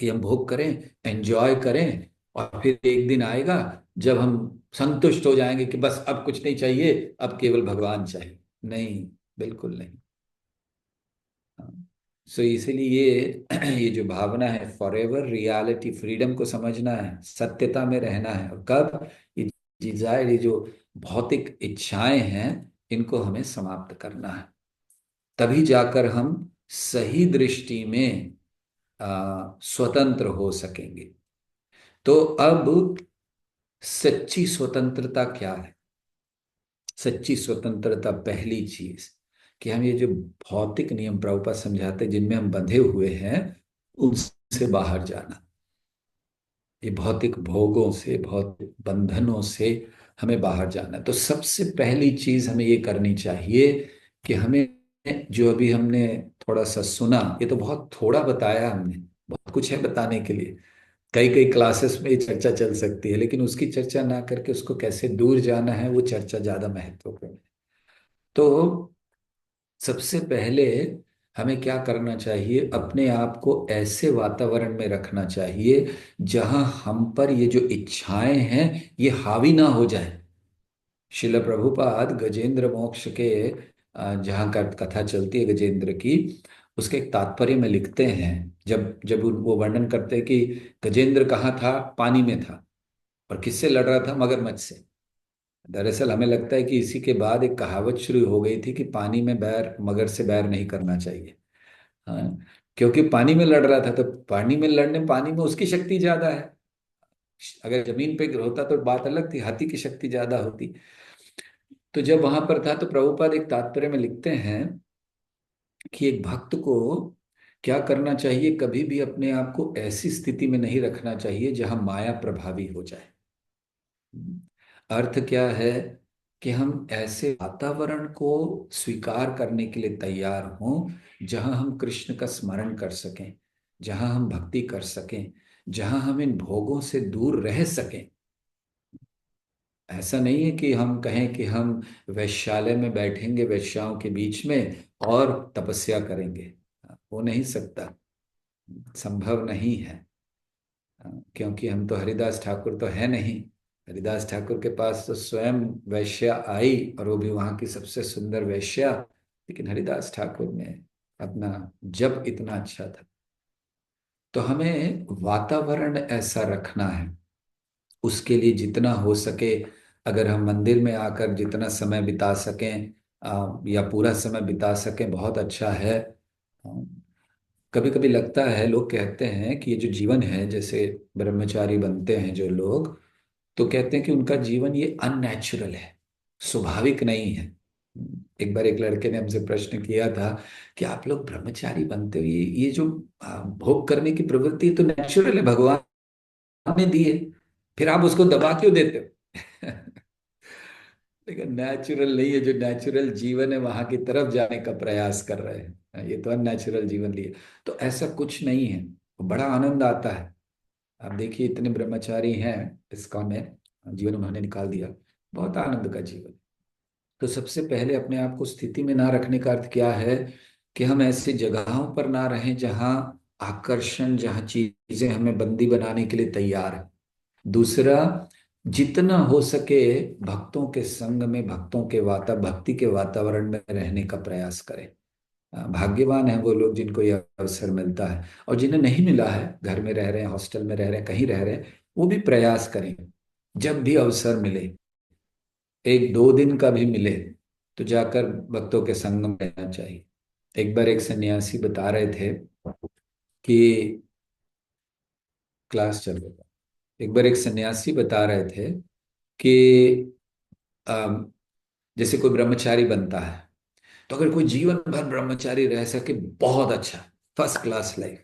कि हम भोग करें, एंजॉय करें, और फिर एक दिन आएगा जब हम संतुष्ट हो जाएंगे कि बस अब कुछ नहीं चाहिए, अब केवल भगवान चाहिए। नहीं, बिल्कुल नहीं। सो इसीलिए ये जो भावना है, फॉर एवर रियलिटी फ्रीडम को समझना है, सत्यता में रहना है। और कब? ये डिजायर, ये जो भौतिक इच्छाएं हैं, इनको हमें समाप्त करना है। तभी जाकर हम सही दृष्टि में स्वतंत्र हो सकेंगे। तो अब सच्ची स्वतंत्रता क्या है? सच्ची स्वतंत्रता, पहली चीज कि हम ये जो भौतिक नियम प्रभुपाद समझाते हैं जिनमें हम बंधे हुए हैं, उनसे बाहर जाना। ये भौतिक भोगों से, भौतिक बंधनों से हमें बाहर जाना है। तो सबसे पहली चीज हमें ये करनी चाहिए कि हमें, जो अभी हमने थोड़ा सा सुना, ये तो बहुत थोड़ा बताया हमने, बहुत कुछ है बताने के लिए। कई कई क्लासेस में ये चर्चा चल सकती है, लेकिन उसकी चर्चा ना करके उसको कैसे दूर जाना है, वो चर्चा ज्यादा महत्वपूर्ण है। तो सबसे पहले हमें क्या करना चाहिए? अपने आप को ऐसे वातावरण में रखना चाहिए जहां हम पर ये जो इच्छाएं हैं, ये हावी ना हो जाए। शिल प्रभुपाद गजेंद्र मोक्ष के, जहाँ का कथा चलती है गजेंद्र की, उसके एक तात्पर्य में लिखते हैं, जब जब वो वर्णन करते हैं कि गजेंद्र कहाँ था, पानी में था, और किससे लड़ रहा था? मगरमच्छ से। दरअसल हमें लगता है कि इसी के बाद एक कहावत शुरू हो गई थी कि पानी में बैर, मगर से बैर नहीं करना चाहिए। हाँ, क्योंकि पानी में लड़ रहा था, तो पानी में लड़ने, पानी में उसकी शक्ति ज्यादा है। अगर जमीन पे होता तो बात अलग थी, हाथी की शक्ति ज्यादा होती। तो जब वहां पर था तो प्रभुपाद एक तात्पर्य में लिखते हैं कि एक भक्त को क्या करना चाहिए, कभी भी अपने आप को ऐसी स्थिति में नहीं रखना चाहिए जहां माया प्रभावी हो जाए। अर्थ क्या है कि हम ऐसे वातावरण को स्वीकार करने के लिए तैयार हों जहां हम कृष्ण का स्मरण कर सकें, जहां हम भक्ति कर सकें, जहां हम इन भोगों से दूर रह सकें। ऐसा नहीं है कि हम कहें कि हम वैश्यालय में बैठेंगे वैश्याओं के बीच में और तपस्या करेंगे। हो नहीं सकता, संभव नहीं है। क्योंकि हम तो हरिदास ठाकुर तो है नहीं। हरिदास ठाकुर के पास तो स्वयं वैश्या आई और वो भी वहां की सबसे सुंदर वैश्या। लेकिन हरिदास ठाकुर ने अपना जब इतना अच्छा था। तो हमें वातावरण ऐसा रखना है, उसके लिए जितना हो सके, अगर हम मंदिर में आकर जितना समय बिता सकें या पूरा समय बिता सकें बहुत अच्छा है। कभी कभी लगता है, लोग कहते हैं कि ये जो जीवन है, जैसे ब्रह्मचारी बनते हैं जो लोग, तो कहते हैं कि उनका जीवन ये अननेचुरल है, स्वाभाविक नहीं है। एक बार एक लड़के ने हमसे प्रश्न किया था कि आप लोग ब्रह्मचारी बनते हो, ये जो भोग करने की प्रवृत्ति है तो नेचुरल है, भगवान ने दी है, फिर आप उसको दबा क्यों देते हो? लेकिन नेचुरल नहीं है, जो नेचुरल जीवन है वहां की तरफ जाने का प्रयास कर रहे हैं, ये तो अननेचुरल जीवन लिए। तो ऐसा कुछ नहीं है, बड़ा आनंद आता है। आप देखिए इतने ब्रह्मचारी हैं इस्कॉन में, जीवन उन्होंने निकाल दिया, बहुत आनंद का जीवन। तो सबसे पहले अपने आप को स्थिति में ना रखने का अर्थ क्या है कि हम ऐसी जगहों पर ना रहें जहां आकर्षण, जहां चीजें हमें बंदी बनाने के लिए तैयार है। दूसरा, जितना हो सके भक्तों के संग में, भक्तों के भक्ति के वातावरण में रहने का प्रयास करें। भाग्यवान है वो लोग जिनको यह अवसर मिलता है, और जिन्हें नहीं मिला है, घर में रह रहे हैं, हॉस्टल में रह रहे हैं, कहीं रह रहे हैं, वो भी प्रयास करें। जब भी अवसर मिले, एक दो दिन का भी मिले, तो जाकर भक्तों के संग में रहना चाहिए। एक बार एक सन्यासी बता रहे थे कि क्लास चल रहा था, एक बार एक सन्यासी बता रहे थे कि अम, जैसे कोई ब्रह्मचारी बनता है, तो अगर कोई जीवन भर ब्रह्मचारी रह सके बहुत अच्छा, फर्स्ट क्लास लाइफ।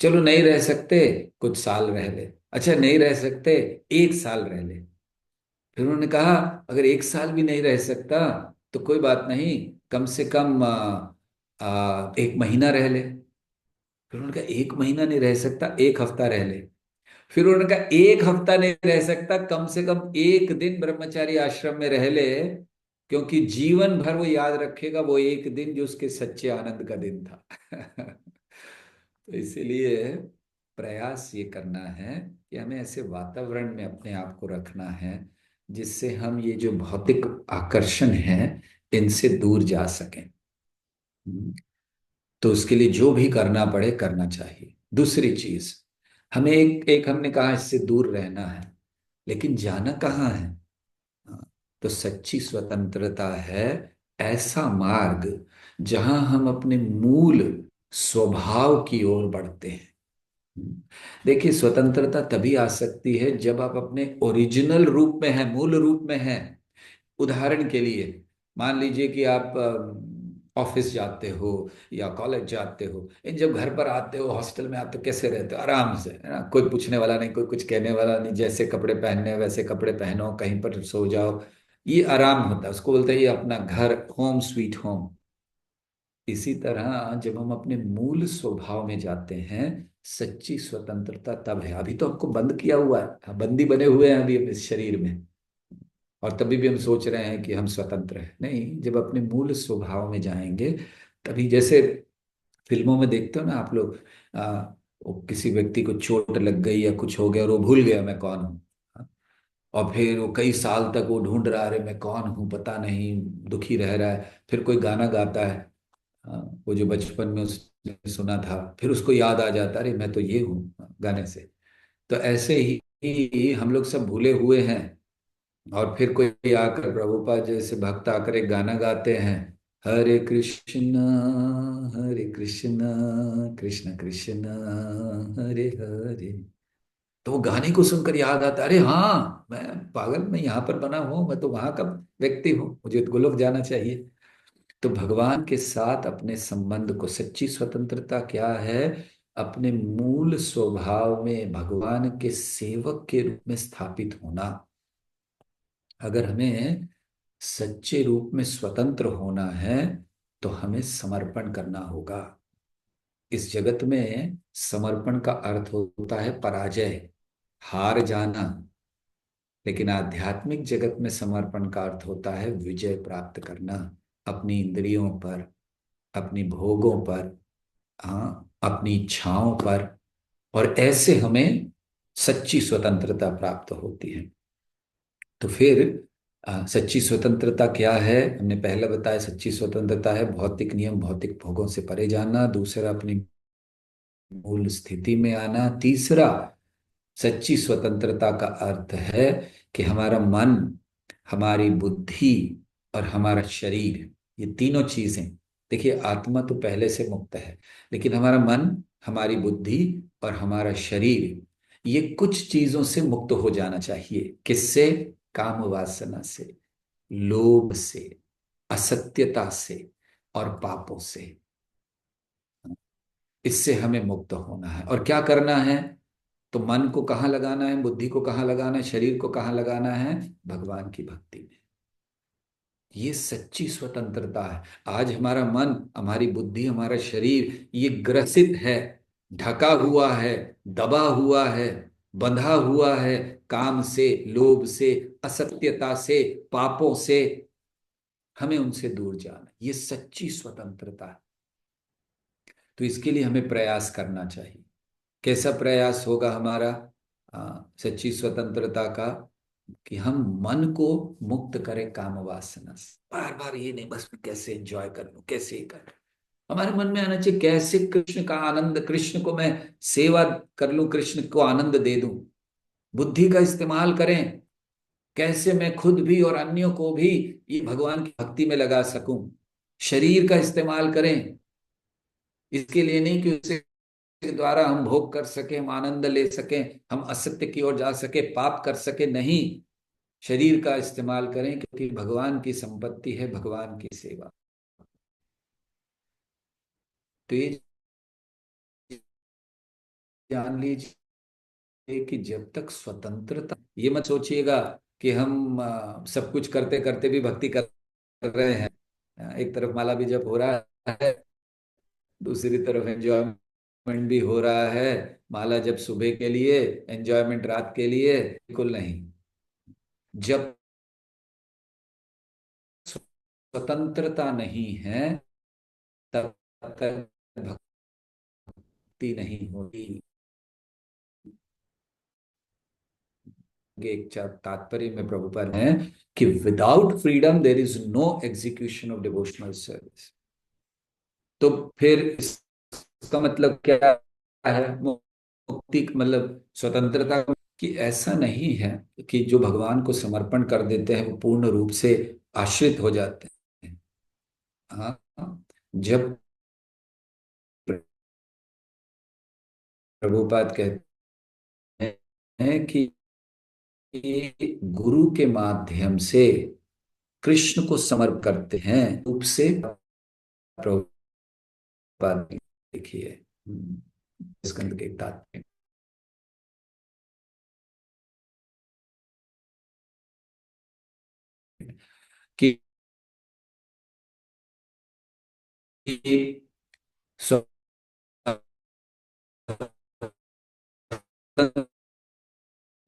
चलो नहीं रह सकते, कुछ साल रह ले। अच्छा नहीं रह सकते, एक साल रह ले। फिर उन्होंने कहा अगर एक साल भी नहीं रह सकता तो कोई बात नहीं, कम से कम एक महीना रह ले। फिर उन्होंने कहा एक महीना नहीं रह सकता, एक हफ्ता रह ले। फिर उन्होंने कहा एक हफ्ता नहीं रह सकता, कम से कम एक दिन ब्रह्मचारी आश्रम में रह ले, क्योंकि जीवन भर वो याद रखेगा वो एक दिन जो उसके सच्चे आनंद का दिन था। तो इसीलिए प्रयास ये करना है कि हमें ऐसे वातावरण में अपने आप को रखना है जिससे हम ये जो भौतिक आकर्षण है इनसे दूर जा सकें। तो उसके लिए जो भी करना पड़े करना चाहिए। दूसरी चीज, हमें एक एक हमने कहा इससे दूर रहना है, लेकिन जाना कहाँ है? हाँ, तो सच्ची स्वतंत्रता है ऐसा मार्ग जहां हम अपने मूल स्वभाव की ओर बढ़ते हैं। देखिए स्वतंत्रता तभी आ सकती है जब आप अपने ओरिजिनल रूप में हैं, मूल रूप में हैं। उदाहरण के लिए मान लीजिए कि आप ऑफिस जाते हो या कॉलेज जाते हो, इन जब घर पर आते हो, हॉस्टल में आते हो, कैसे रहते हो? आराम से, है ना, कोई पूछने वाला नहीं, कोई कुछ कहने वाला नहीं, जैसे कपड़े पहनने हैं वैसे कपड़े पहनो, कहीं पर सो जाओ, ये आराम होता है, उसको बोलते हैं ये अपना घर, होम स्वीट होम। इसी तरह जब हम अपने मूल स्वभाव में जाते हैं, सच्ची स्वतंत्रता तब है। अभी तो आपको बंद किया हुआ है, बंदी बने हुए हैं अभी हम इस शरीर में, और तभी भी हम सोच रहे हैं कि हम स्वतंत्र हैं। नहीं, जब अपने मूल स्वभाव में जाएंगे तभी, जैसे फिल्मों में देखते हो ना आप लोग, वो किसी व्यक्ति को चोट लग गई या कुछ हो गया और वो भूल गया मैं कौन हूँ, और फिर वो कई साल तक वो ढूंढ रहा है, अरे मैं कौन हूँ पता नहीं, दुखी रह रहा है। फिर कोई गाना गाता है, वो जो बचपन में उसने सुना था, फिर उसको याद आ जाता है, अरे मैं तो ये हूँ, गाने से। तो ऐसे ही हम लोग सब भूले हुए हैं, और फिर कोई आकर, प्रभुपाद जैसे भक्त आकर एक गाना गाते हैं, हरे कृष्ण कृष्ण कृष्ण हरे हरे। तो वो गाने को सुनकर याद आता, अरे हाँ मैं पागल, मैं यहाँ पर बना हूँ, मैं तो वहां का व्यक्ति हूँ, मुझे तो गोलोक जाना चाहिए। तो भगवान के साथ अपने संबंध को, सच्ची स्वतंत्रता क्या है? अपने मूल स्वभाव में भगवान के सेवक के रूप में स्थापित होना। अगर हमें सच्चे रूप में स्वतंत्र होना है तो हमें समर्पण करना होगा। इस जगत में समर्पण का अर्थ होता है पराजय, हार जाना। लेकिन आध्यात्मिक जगत में समर्पण का अर्थ होता है विजय प्राप्त करना, अपनी इंद्रियों पर, अपनी भोगों पर, हाँ, अपनी इच्छाओं पर। और ऐसे हमें सच्ची स्वतंत्रता प्राप्त होती है। तो फिर सच्ची स्वतंत्रता क्या है? हमने पहले बताया, सच्ची स्वतंत्रता है भौतिक नियम, भौतिक भोगों से परे जाना। दूसरा, अपनी मूल स्थिति में आना। तीसरा, सच्ची स्वतंत्रता का अर्थ है कि हमारा मन, हमारी बुद्धि और हमारा शरीर, ये तीनों चीजें, देखिए आत्मा तो पहले से मुक्त है, लेकिन हमारा मन, हमारी बुद्धि और हमारा शरीर, ये कुछ चीजों से मुक्त हो जाना चाहिए। किससे? काम वासना से, लोभ से, असत्यता से और पापों से। इससे हमें मुक्त होना है। और क्या करना है? तो मन को कहाँ लगाना है, बुद्धि को कहाँ लगाना है, शरीर को कहाँ लगाना है? भगवान की भक्ति में। ये सच्ची स्वतंत्रता है। आज हमारा मन, हमारी बुद्धि, हमारा शरीर ये ग्रसित है, ढका हुआ है, दबा हुआ है, बंधा हुआ है काम से, लोभ से, असत्यता से, पापों से। हमें उनसे दूर जाना, ये सच्ची स्वतंत्रता है। तो इसके लिए हमें प्रयास करना चाहिए। कैसा प्रयास होगा हमारा सच्ची स्वतंत्रता का? कि हम मन को मुक्त करें काम वासना से। बार बार ये नहीं बस मैं कैसे एंजॉय कर लूं, कैसे ही कर लूं। हमारे मन में आना चाहिए कैसे कृष्ण का आनंद, कृष्ण को मैं सेवा कर लूं, कृष्ण को आनंद दे दूं। बुद्धि का इस्तेमाल करें, कैसे मैं खुद भी और अन्यों को भी ये भगवान की भक्ति में लगा सकूं। शरीर का इस्तेमाल करें, इसके लिए नहीं कि उससे के द्वारा हम भोग कर सके, हम आनंद ले सकें, हम असत्य की ओर जा सके, पाप कर सके, नहीं। शरीर का इस्तेमाल करें क्योंकि भगवान की संपत्ति है, भगवान की सेवा। तो ये जान लीजिए कि जब तक स्वतंत्रता, ये मत सोचिएगा कि हम सब कुछ करते करते भी भक्ति कर रहे हैं। एक तरफ माला भी जप हो रहा है, दूसरी तरफ एंजॉयमेंट भी हो रहा है। माला जब सुबह के लिए, एंजॉयमेंट रात के लिए, बिल्कुल नहीं। जब स्वतंत्रता नहीं है तब तक भक्ति नहीं होगी। एक तात्पर्य में प्रभुपाद है कि without freedom there is no execution of devotional service. तो फिर इसका मतलब क्या है? मुक्ति मतलब स्वतंत्रता कि ऐसा नहीं है कि जो भगवान को समर्पण कर देते हैं वो पूर्ण रूप से आश्रित हो जाते हैं। हाँ, जब प्रभुपाद कहते हैं कि गुरु के माध्यम से कृष्ण को समर्पण करते हैं रूप से, प्रभुपाद ने लिखी है स्कंद के तात्पर्य कि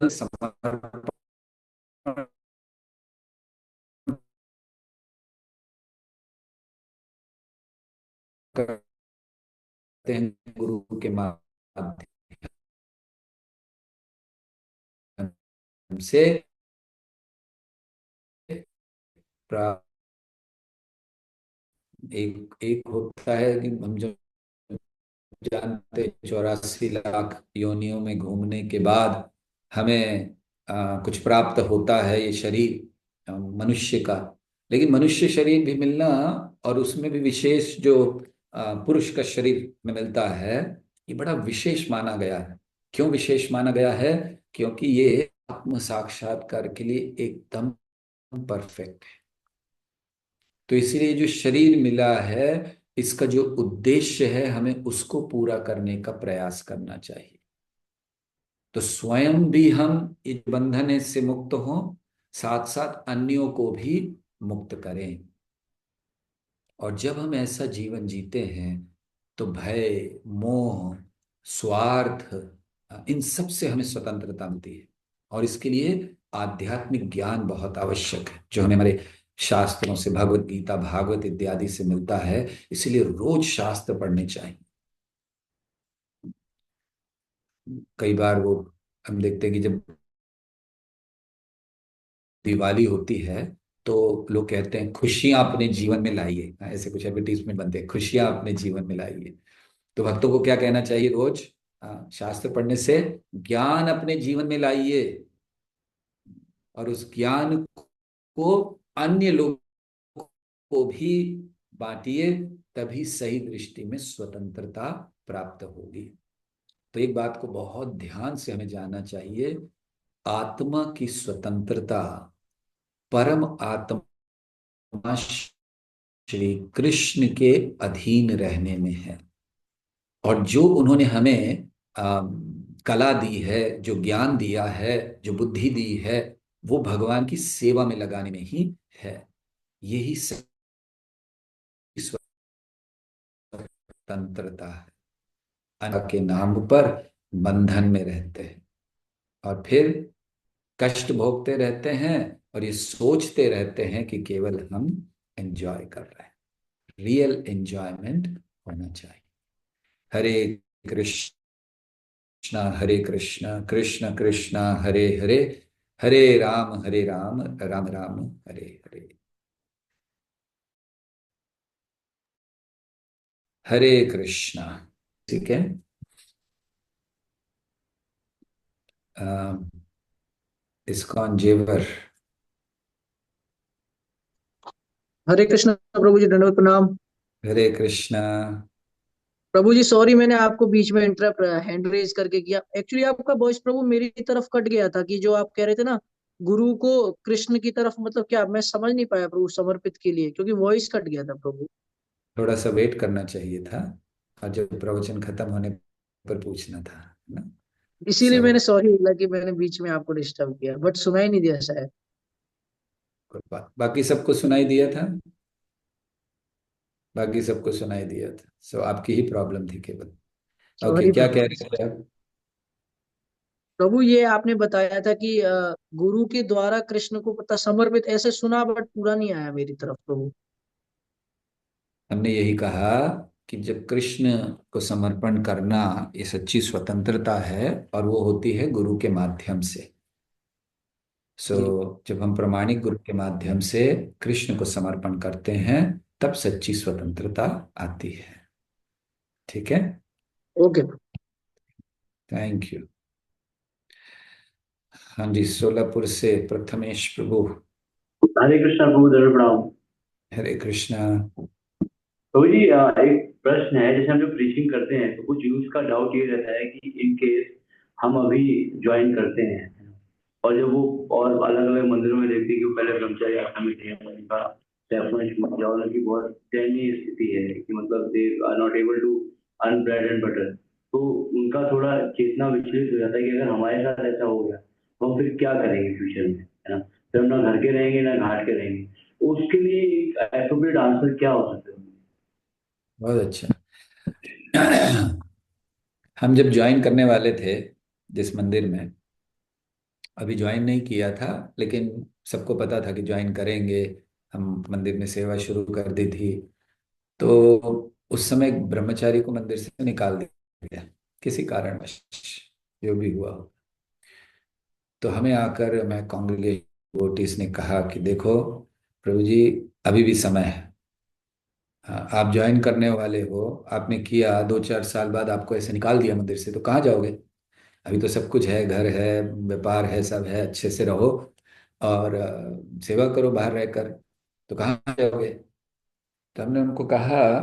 समर्पण करते हैं गुरु के माध्यम से प्राप्त। एक एक होता है कि हम जो जानते 84 लाख योनियों में घूमने के बाद हमें कुछ प्राप्त होता है, ये शरीर मनुष्य का। लेकिन मनुष्य शरीर भी मिलना, और उसमें भी विशेष जो पुरुष का शरीर में मिलता है, ये बड़ा विशेष माना गया है। क्यों विशेष माना गया है? क्योंकि ये आत्म साक्षात्कार के लिए एकदम परफेक्ट है। तो इसलिए जो शरीर मिला है, इसका जो उद्देश्य है, हमें उसको पूरा करने का प्रयास करना चाहिए। तो स्वयं भी हम इस बंधन से मुक्त हों, साथ साथ अन्यों को भी मुक्त करें। और जब हम ऐसा जीवन जीते हैं तो भय, मोह, स्वार्थ, इन सब से हमें स्वतंत्रता मिलती है। और इसके लिए आध्यात्मिक ज्ञान बहुत आवश्यक है, जो हमें हमारे शास्त्रों से, भगवत गीता, भागवत इत्यादि से मिलता है। इसलिए रोज शास्त्र पढ़ने चाहिए। कई बार वो हम देखते हैं कि जब दिवाली होती है तो लोग कहते हैं खुशियां अपने जीवन में लाइए, ऐसे कुछ एडवर्टीजमेंट बनते हैं, खुशियां अपने जीवन में लाइए। तो भक्तों को क्या कहना चाहिए? रोज शास्त्र पढ़ने से ज्ञान अपने जीवन में लाइए, और उस ज्ञान को अन्य लोगों को भी बांटिए, तभी सही दृष्टि में स्वतंत्रता प्राप्त होगी। तो एक बात को बहुत ध्यान से हमें जानना चाहिए, आत्मा की स्वतंत्रता परम आत्मा श्री कृष्ण के अधीन रहने में है। और जो उन्होंने हमें कला दी है, जो ज्ञान दिया है, जो बुद्धि दी है, वो भगवान की सेवा में लगाने में ही है। यही सही स्वतंत्रता है। अन्न के नाम पर बंधन में रहते हैं और फिर कष्ट भोगते रहते हैं, और ये सोचते रहते हैं कि केवल हम एंजॉय कर रहे हैं। रियल एंजॉयमेंट होना चाहिए। हरे कृष्ण हरे कृष्ण, कृष्ण कृष्ण हरे हरे, हरे राम, राम राम हरे हरे। हरे कृष्णा। ठीक है। इस्कॉन जेवर। हरे कृष्ण प्रभु जी, दंडवत प्रणाम। हरे कृष्णा। प्रभु जी सॉरी, मैंने आपको बीच में इंटरप्ट हैंड रेज करके किया। एक्चुअली आपका वॉइस प्रभु मेरी तरफ कट गया था कि जो आप कह रहे थे ना, गुरु को कृष्ण की तरफ, मतलब क्या, मैं समझ नहीं पाया प्रभु, समर्पित के लिए, क्योंकि वॉइस कट गया था प्रभु। थोड़ा सा वेट करना चाहिए था, और जब प्रवचन खत्म होने पर पूछना था, है ना? इसीलिए सो मैंने सॉरी बोला कि मैंने बीच में आपको डिस्टर्ब किया, बट सुना ही नहीं दिया शायद। कोई बात, बाकी सबको सुनाई दिया था। बाकी सबको सुनाई दिया था। सो आपकी ही प्रॉब्लम थी केवल। ओके, सॉरी क्या प्रभु। कह रहे थे आप? प्रभु ये आपने बताया था कि गुरु के द्वारा कृष्ण को पता समर्पित, ऐसे सुना बट पूरा नहीं आया मेरी तरफ प्रभु। हमने यही कहा कि जब कृष्ण को समर्पण करना, ये सच्ची स्वतंत्रता है, और वो होती है गुरु के माध्यम से। सो जी। जब हम प्रामाणिक गुरु के माध्यम से कृष्ण को समर्पण करते हैं, तब सच्ची स्वतंत्रता आती है। ठीक है। ओके। Thank you. हाँ जी, सोलापुर से प्रथमेश प्रभु। हरे कृष्णा प्रभु, दंड प्रणाम। हरे कृष्णा। प्रभु जी, एक प्रश्न है। जैसे हम जब प्रीचिंग करते हैं तो कुछ यूथ का डाउट ये रहता है कि इन केस हम अभी ज्वाइन करते हैं, और जब वो और अलग अलग मंदिरों में देखते हैं कि वो पहले ब्रह्मचारी आश्रम में थे, उनका डेफिनेट किया, उनकी बहुत दयनीय स्थिति है कि मतलब they are not able to earn bread and butter. तो उनका थोड़ा चेतना विचलित हो जाता है कि अगर हमारे साथ ऐसा हो गया तो हम फिर क्या करेंगे फ्यूचर में, है ना? फिर हम ना घर के रहेंगे ना घाट के रहेंगे। तो उसके लिए एक एप्रोप्रिएट आंसर क्या हो सकता है? बहुत अच्छा। हम जब ज्वाइन करने वाले थे जिस मंदिर में, अभी ज्वाइन नहीं किया था, लेकिन सबको पता था कि ज्वाइन करेंगे। हम मंदिर में सेवा शुरू कर दी थी। तो उस समय एक ब्रह्मचारी को मंदिर से निकाल दिया, किसी कारणवश, जो भी हुआ हो। तो हमें आकर, मैं कांग्रेगेशन डिवोटीज ने कहा कि देखो प्रभु जी, अभी भी समय है। हाँ, आप ज्वाइन करने वाले हो, आपने किया, 2-4 साल बाद आपको ऐसे निकाल दिया मंदिर से, तो कहाँ जाओगे? अभी तो सब कुछ है, घर है, व्यापार है, सब है, अच्छे से रहो और सेवा करो बाहर रहकर, तो कहाँ जाओगे? तो हमने उनको कहा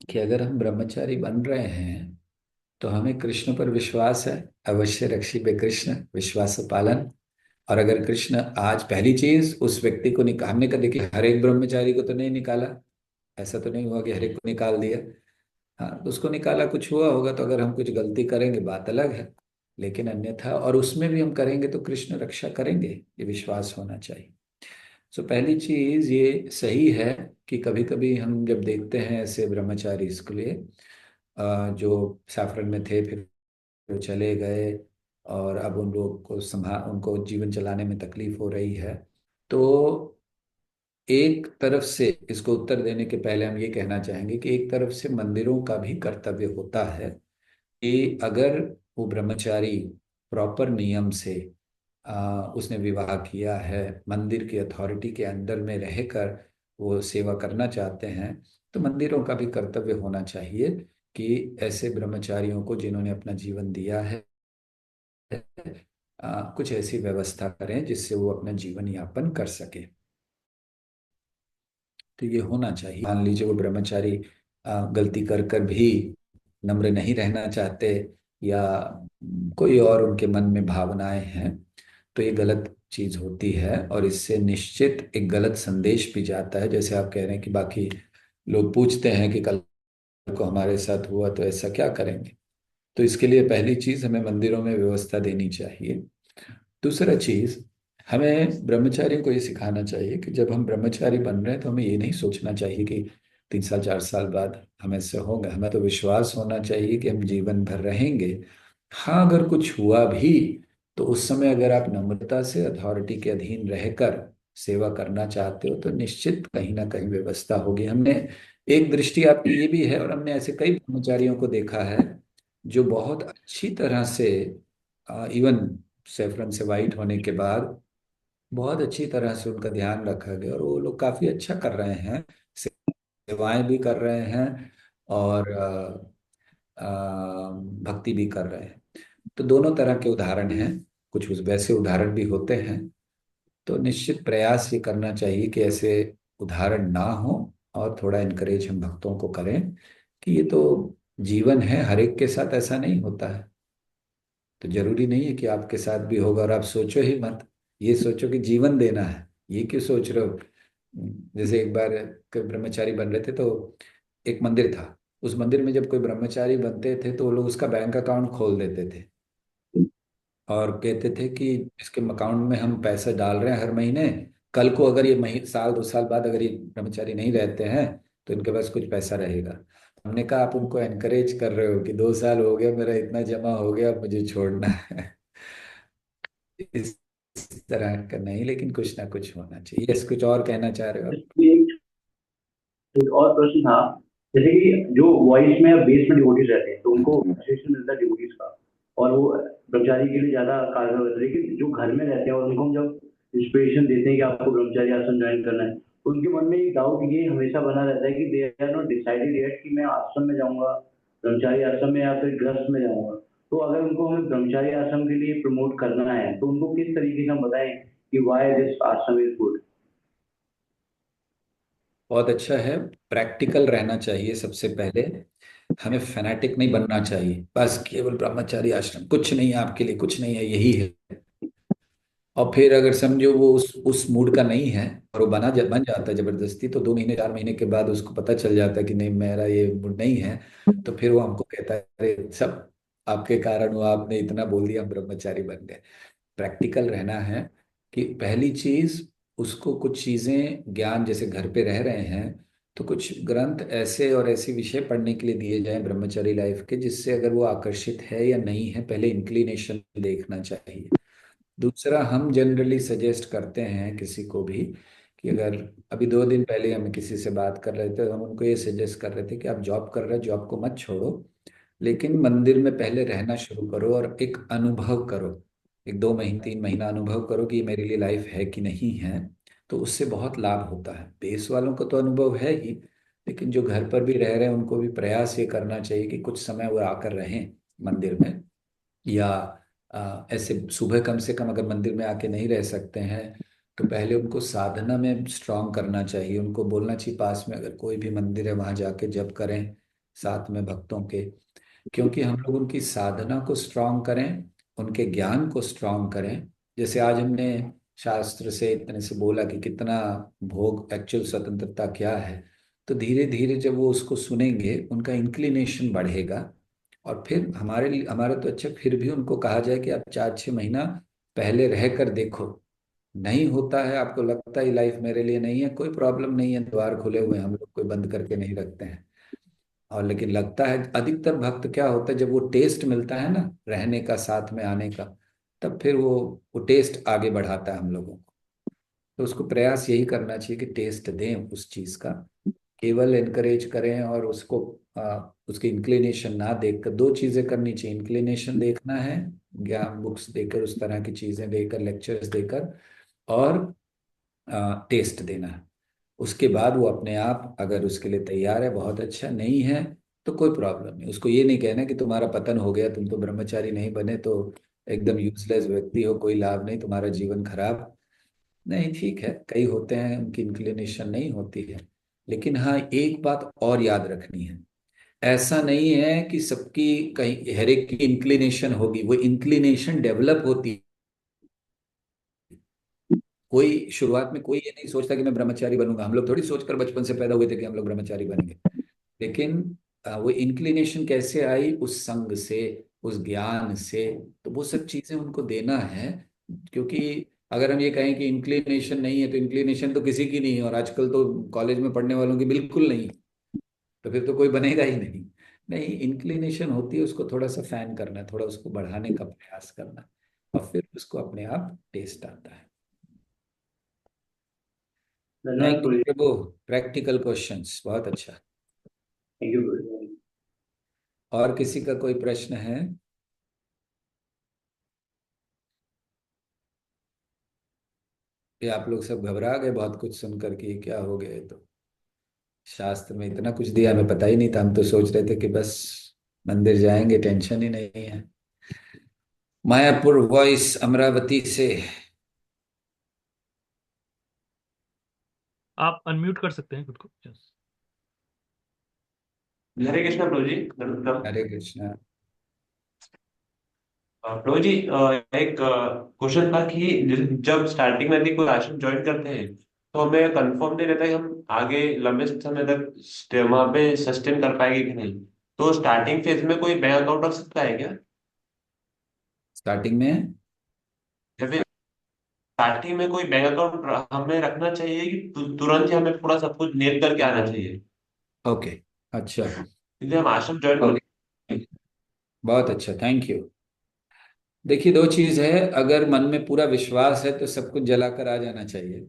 कि अगर हम ब्रह्मचारी बन रहे हैं तो हमें कृष्ण पर विश्वास है, अवश्य रक्षी बे कृष्ण विश्वास पालन। और अगर कृष्ण आज पहली चीज उस व्यक्ति को निकाल, हमने कहा देखिए हर एक ब्रह्मचारी को तो नहीं निकाला, ऐसा तो नहीं हुआ कि हर एक को निकाल दिया। हाँ, तो उसको निकाला, कुछ हुआ होगा तो अगर हम कुछ गलती करेंगे बात अलग है, लेकिन अन्यथा और उसमें भी हम करेंगे तो कृष्ण रक्षा करेंगे, ये विश्वास होना चाहिए। सो पहली चीज ये सही है कि कभी कभी हम जब देखते हैं ऐसे ब्रह्मचारी इसके लिए जो सैफरन में थे, फिर वो चले गए और अब उन लोग को संभाल, उनको जीवन चलाने में तकलीफ हो रही है। तो एक तरफ से इसको उत्तर देने के पहले हम ये कहना चाहेंगे कि एक तरफ से मंदिरों का भी कर्तव्य होता है कि अगर वो ब्रह्मचारी प्रॉपर नियम से उसने विवाह किया है, मंदिर की अथॉरिटी के अंदर में रहकर वो सेवा करना चाहते हैं, तो मंदिरों का भी कर्तव्य होना चाहिए कि ऐसे ब्रह्मचारियों को जिन्होंने अपना जीवन दिया है कुछ ऐसी व्यवस्था करें जिससे वो अपना जीवन यापन कर सके। तो ये होना चाहिए। मान लीजिए वो ब्रह्मचारी गलती कर कर भी नम्र नहीं रहना चाहते या कोई और उनके मन में भावनाएं हैं, तो ये गलत चीज होती है और इससे निश्चित एक गलत संदेश भी जाता है। जैसे आप कह रहे हैं कि बाकी लोग पूछते हैं कि कल को हमारे साथ हुआ तो ऐसा क्या करेंगे, तो इसके लिए पहली चीज हमें मंदिरों में व्यवस्था देनी चाहिए। दूसरा चीज, हमें ब्रह्मचारियों को ये सिखाना चाहिए कि जब हम ब्रह्मचारी बन रहे हैं तो हमें ये नहीं सोचना चाहिए कि 3 साल 4 साल बाद हमें से होगा। हमें तो विश्वास होना चाहिए कि हम जीवन भर रहेंगे। हाँ, अगर कुछ हुआ भी तो उस समय अगर आप नम्रता से अथॉरिटी के अधीन रहकर सेवा करना चाहते हो तो निश्चित कहीं ना कहीं व्यवस्था होगी। हमने एक दृष्टि आपकी ये भी है और हमने ऐसे कई ब्रह्मचारियों को देखा है जो बहुत अच्छी तरह से इवन सेफरन से वाइट होने के बाद बहुत अच्छी तरह से उनका ध्यान रखा गया और वो लोग काफी अच्छा कर रहे हैं, सेवाएं भी कर रहे हैं और भक्ति भी कर रहे हैं। तो दोनों तरह के उदाहरण हैं, कुछ उस वैसे उदाहरण भी होते हैं। तो निश्चित प्रयास ये करना चाहिए कि ऐसे उदाहरण ना हो और थोड़ा इनकरेज हम भक्तों को करें कि ये तो जीवन है, हर एक के साथ ऐसा नहीं होता है। तो जरूरी नहीं है कि आपके साथ भी होगा और आप सोचो ही मत, ये सोचो कि जीवन देना है, ये क्यों सोच रहे हो। जैसे एक बार कोई ब्रह्मचारी बन रहे थे तो एक मंदिर था, उस मंदिर में जब कोई ब्रह्मचारी बनते थे तो वो लोग उसका बैंक अकाउंट खोल देते थे और कहते थे कि इसके अकाउंट में हम पैसा डाल रहे हैं हर महीने, कल को अगर ये साल 2 साल बाद अगर ये ब्रह्मचारी नहीं रहते हैं तो इनके पास कुछ पैसा रहेगा। हमने कहा आप उनको एनकरेज कर रहे हो कि 2 साल हो गया, मेरा इतना जमा हो गया, अब मुझे छोड़ना है। इस तरह का नहीं, लेकिन कुछ ना कुछ होना चाहिए। यस, कुछ और कहना चाह रहे हो आप? एक और प्रश्न था, जैसे कि जो वॉइस में या बेस में डिवोटीज रहते हैं तो उनको एसोसिएशन मिलता है डिवोटीज का और वो ब्रह्मचारी के लिए ज्यादा कारगर होता है, लेकिन जो घर में रहते हैं और उनको हम जब इंस्पिरेशन देते हैं कि आपको ब्रह्मचारी आश्रम ज्वाइन करना है, तो उनके मन में एक डाउट ये हमेशा बना रहता है कि they are not decided yet कि मैं आश्रम में जाऊंगा, ब्रह्मचारी आश्रम में या फिर गृहस्थ में जाऊंगा। तो अगर उनको हमें ब्रह्मचारी आश्रम के लिए प्रमोट करना है तो उनको किस तरीके से हम बताएं कि वाई दिस आश्रम इज गुड। बहुत अच्छा है, प्रैक्टिकल रहना चाहिए सबसे पहले। हमें फैनेटिक नहीं बनना चाहिए, बस केवल ब्रह्मचारी आश्रम कुछ नहीं है आपके लिए, कुछ नहीं है, यही है। और फिर अगर समझो वो उस मूड का नहीं है और वो बन जाता है जबरदस्ती, तो 2 महीने 4 महीने के बाद उसको पता चल जाता है कि नहीं मेरा ये मूड नहीं है, तो फिर वो हमको कहता है अरे सब आपके कारण हुआ, आपने इतना बोल दिया हम ब्रह्मचारी बन गए। प्रैक्टिकल रहना है कि पहली चीज उसको कुछ चीजें ज्ञान, जैसे घर पे रह रहे हैं तो कुछ ग्रंथ ऐसे और ऐसे विषय पढ़ने के लिए दिए जाएं ब्रह्मचारी लाइफ के, जिससे अगर वो आकर्षित है या नहीं है पहले इंक्लिनेशन देखना चाहिए। दूसरा, हम जनरली सजेस्ट करते हैं किसी को भी कि अगर अभी 2 दिन पहले हम किसी से बात कर रहे थे तो हम उनको ये सजेस्ट कर रहे थे कि आप जॉब कर रहे हो, जॉब को मत छोड़ो, लेकिन मंदिर में पहले रहना शुरू करो और एक अनुभव करो, एक 2 महीने 3 महीना अनुभव करो कि ये मेरे लिए लाइफ है कि नहीं है। तो उससे बहुत लाभ होता है। बेस वालों को तो अनुभव है ही, लेकिन जो घर पर भी रह रहे हैं उनको भी प्रयास ये करना चाहिए कि कुछ समय वो आकर रहें मंदिर में, या ऐसे सुबह कम से कम अगर मंदिर में आके नहीं रह सकते हैं तो पहले उनको साधना में स्ट्रांग करना चाहिए। उनको बोलना चाहिए पास में अगर कोई भी मंदिर है वहां जाके जप करें साथ में भक्तों के। क्योंकि हम लोग उनकी साधना को स्ट्रांग करें, उनके ज्ञान को स्ट्रांग करें। जैसे आज हमने शास्त्र से इतने से बोला कि कितना भोग, एक्चुअल स्वतंत्रता क्या है। तो धीरे धीरे जब वो उसको सुनेंगे उनका इंक्लिनेशन बढ़ेगा। और फिर हमारे लिए, हमारा तो अच्छा, फिर भी उनको कहा जाए कि आप 4-6 महीना पहले रह कर देखो। नहीं होता है, आपको लगता है लाइफ मेरे लिए नहीं है, कोई प्रॉब्लम नहीं है, द्वार खुले हुए हैं, हम लोग कोई बंद करके नहीं रखते हैं। और लेकिन लगता है अधिकतर भक्त क्या होता है, जब वो टेस्ट मिलता है ना रहने का, साथ में आने का, तब फिर वो टेस्ट आगे बढ़ाता है हम लोगों को। तो उसको प्रयास यही करना चाहिए कि टेस्ट दें उस चीज का, केवल एनकरेज करें और उसको उसकी इंक्लिनेशन ना देखकर। दो चीजें करनी चाहिए, इंक्लिनेशन देखना है, ज्ञान बुक्स देकर, उस तरह की चीजें देकर, लेक्चर्स देकर, और टेस्ट देना है। उसके बाद वो अपने आप अगर उसके लिए तैयार है, बहुत अच्छा, नहीं है तो कोई प्रॉब्लम नहीं। उसको ये नहीं कहना कि तुम्हारा पतन हो गया, तुम तो ब्रह्मचारी नहीं बने तो एकदम यूजलेस व्यक्ति हो, कोई लाभ नहीं, तुम्हारा जीवन खराब। नहीं, ठीक है, कई होते हैं उनकी इंक्लिनेशन नहीं होती है। लेकिन हाँ, एक बात और याद रखनी है, ऐसा नहीं है कि सबकी, कहीं हर एक की इंक्लिनेशन होगी, वो इंक्लिनेशन डेवलप होती है। कोई शुरुआत में कोई ये नहीं सोचता कि मैं ब्रह्मचारी बनूंगा, हम लोग थोड़ी सोचकर बचपन से पैदा हुए थे कि हम लोग ब्रह्मचारी बनेंगे। लेकिन वो इंक्लिनेशन कैसे आई, उस संग से, उस ज्ञान से। तो वो सब चीजें उनको देना है। क्योंकि अगर हम ये कहें कि इंक्लिनेशन नहीं है, तो इंक्लिनेशन तो किसी की नहीं है, और आजकल तो कॉलेज में पढ़ने वालों की बिल्कुल नहीं, तो फिर तो कोई बनेगा ही नहीं। नहीं, इंक्लिनेशन होती है, उसको थोड़ा सा फैन करना, थोड़ा उसको बढ़ाने का प्रयास करना, और फिर उसको अपने आप टेस्ट आता है। धन्यवाद thank you Guru ji. Prabhu. Practical questions, बहुत अच्छा। थैंक यू गुरु जी। और किसी का कोई प्रश्न है? ये आप लोग सब घबरा गए बहुत कुछ सुनकर कि ये क्या हो गया, ये तो शास्त्र में इतना कुछ दिया, हमें पता ही नहीं था। हम तो सोच रहे थे कि बस मंदिर जाएंगे, टेंशन ही नहीं है। मायापुर वॉइस अमरावती से। आप अनम्यूट कर सकते हैं खुद को। यस। हरे कृष्णा प्रभु जी, नमस्कार। हरे कृष्णा। प्रभु जी, एक क्वेश्चन था कि जब स्टार्टिंग में यदि कोई आश्रम ज्वाइन करते हैं तो हमें कंफर्म नहीं रहता कि हम आगे लंबे समय तक वहां पे सस्टेन कर पाएंगे कि नहीं। तो स्टार्टिंग फेज में कोई बैंक अकाउंट रख सकता है क्या? स्टार्टिंग में? या फिर स्टार्टिंग में कोई बैंक अकाउंट हमें रखना चाहिए कि तुरंत ही हमें पूरा सब कुछ नेल करके आना चाहिए? ओके, अच्छा। इसलिए हम आश्रम ज्वाइन ओके, कर। बहुत अच्छा, थैंक यू। देखिए, दो चीज है, अगर मन में पूरा विश्वास है तो सब कुछ जलाकर आ जाना चाहिए।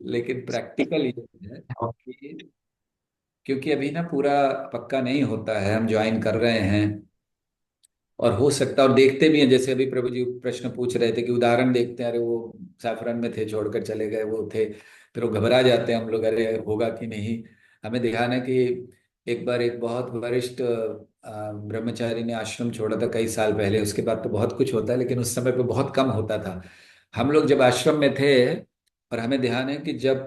लेकिन प्रैक्टिकल ये है कि, क्योंकि अभी ना पूरा पक्का नहीं होता है, हम ज्वाइन कर रहे हैं, और हो सकता है, और देखते भी हैं, जैसे अभी प्रभु जी प्रश्न पूछ रहे थे कि उदाहरण देखते हैं, अरे वो सैफरन में थे, छोड़कर चले गए, वो थे, फिर वो घबरा जाते हैं हम लोग, अरे होगा कि नहीं। हमें ध्यान है कि एक बार एक बहुत वरिष्ठ ब्रह्मचारी ने आश्रम छोड़ा था कई साल पहले। उसके बाद तो बहुत कुछ होता है, लेकिन उस समय पे बहुत कम होता था। हम लोग जब आश्रम में थे, और हमें ध्यान है कि जब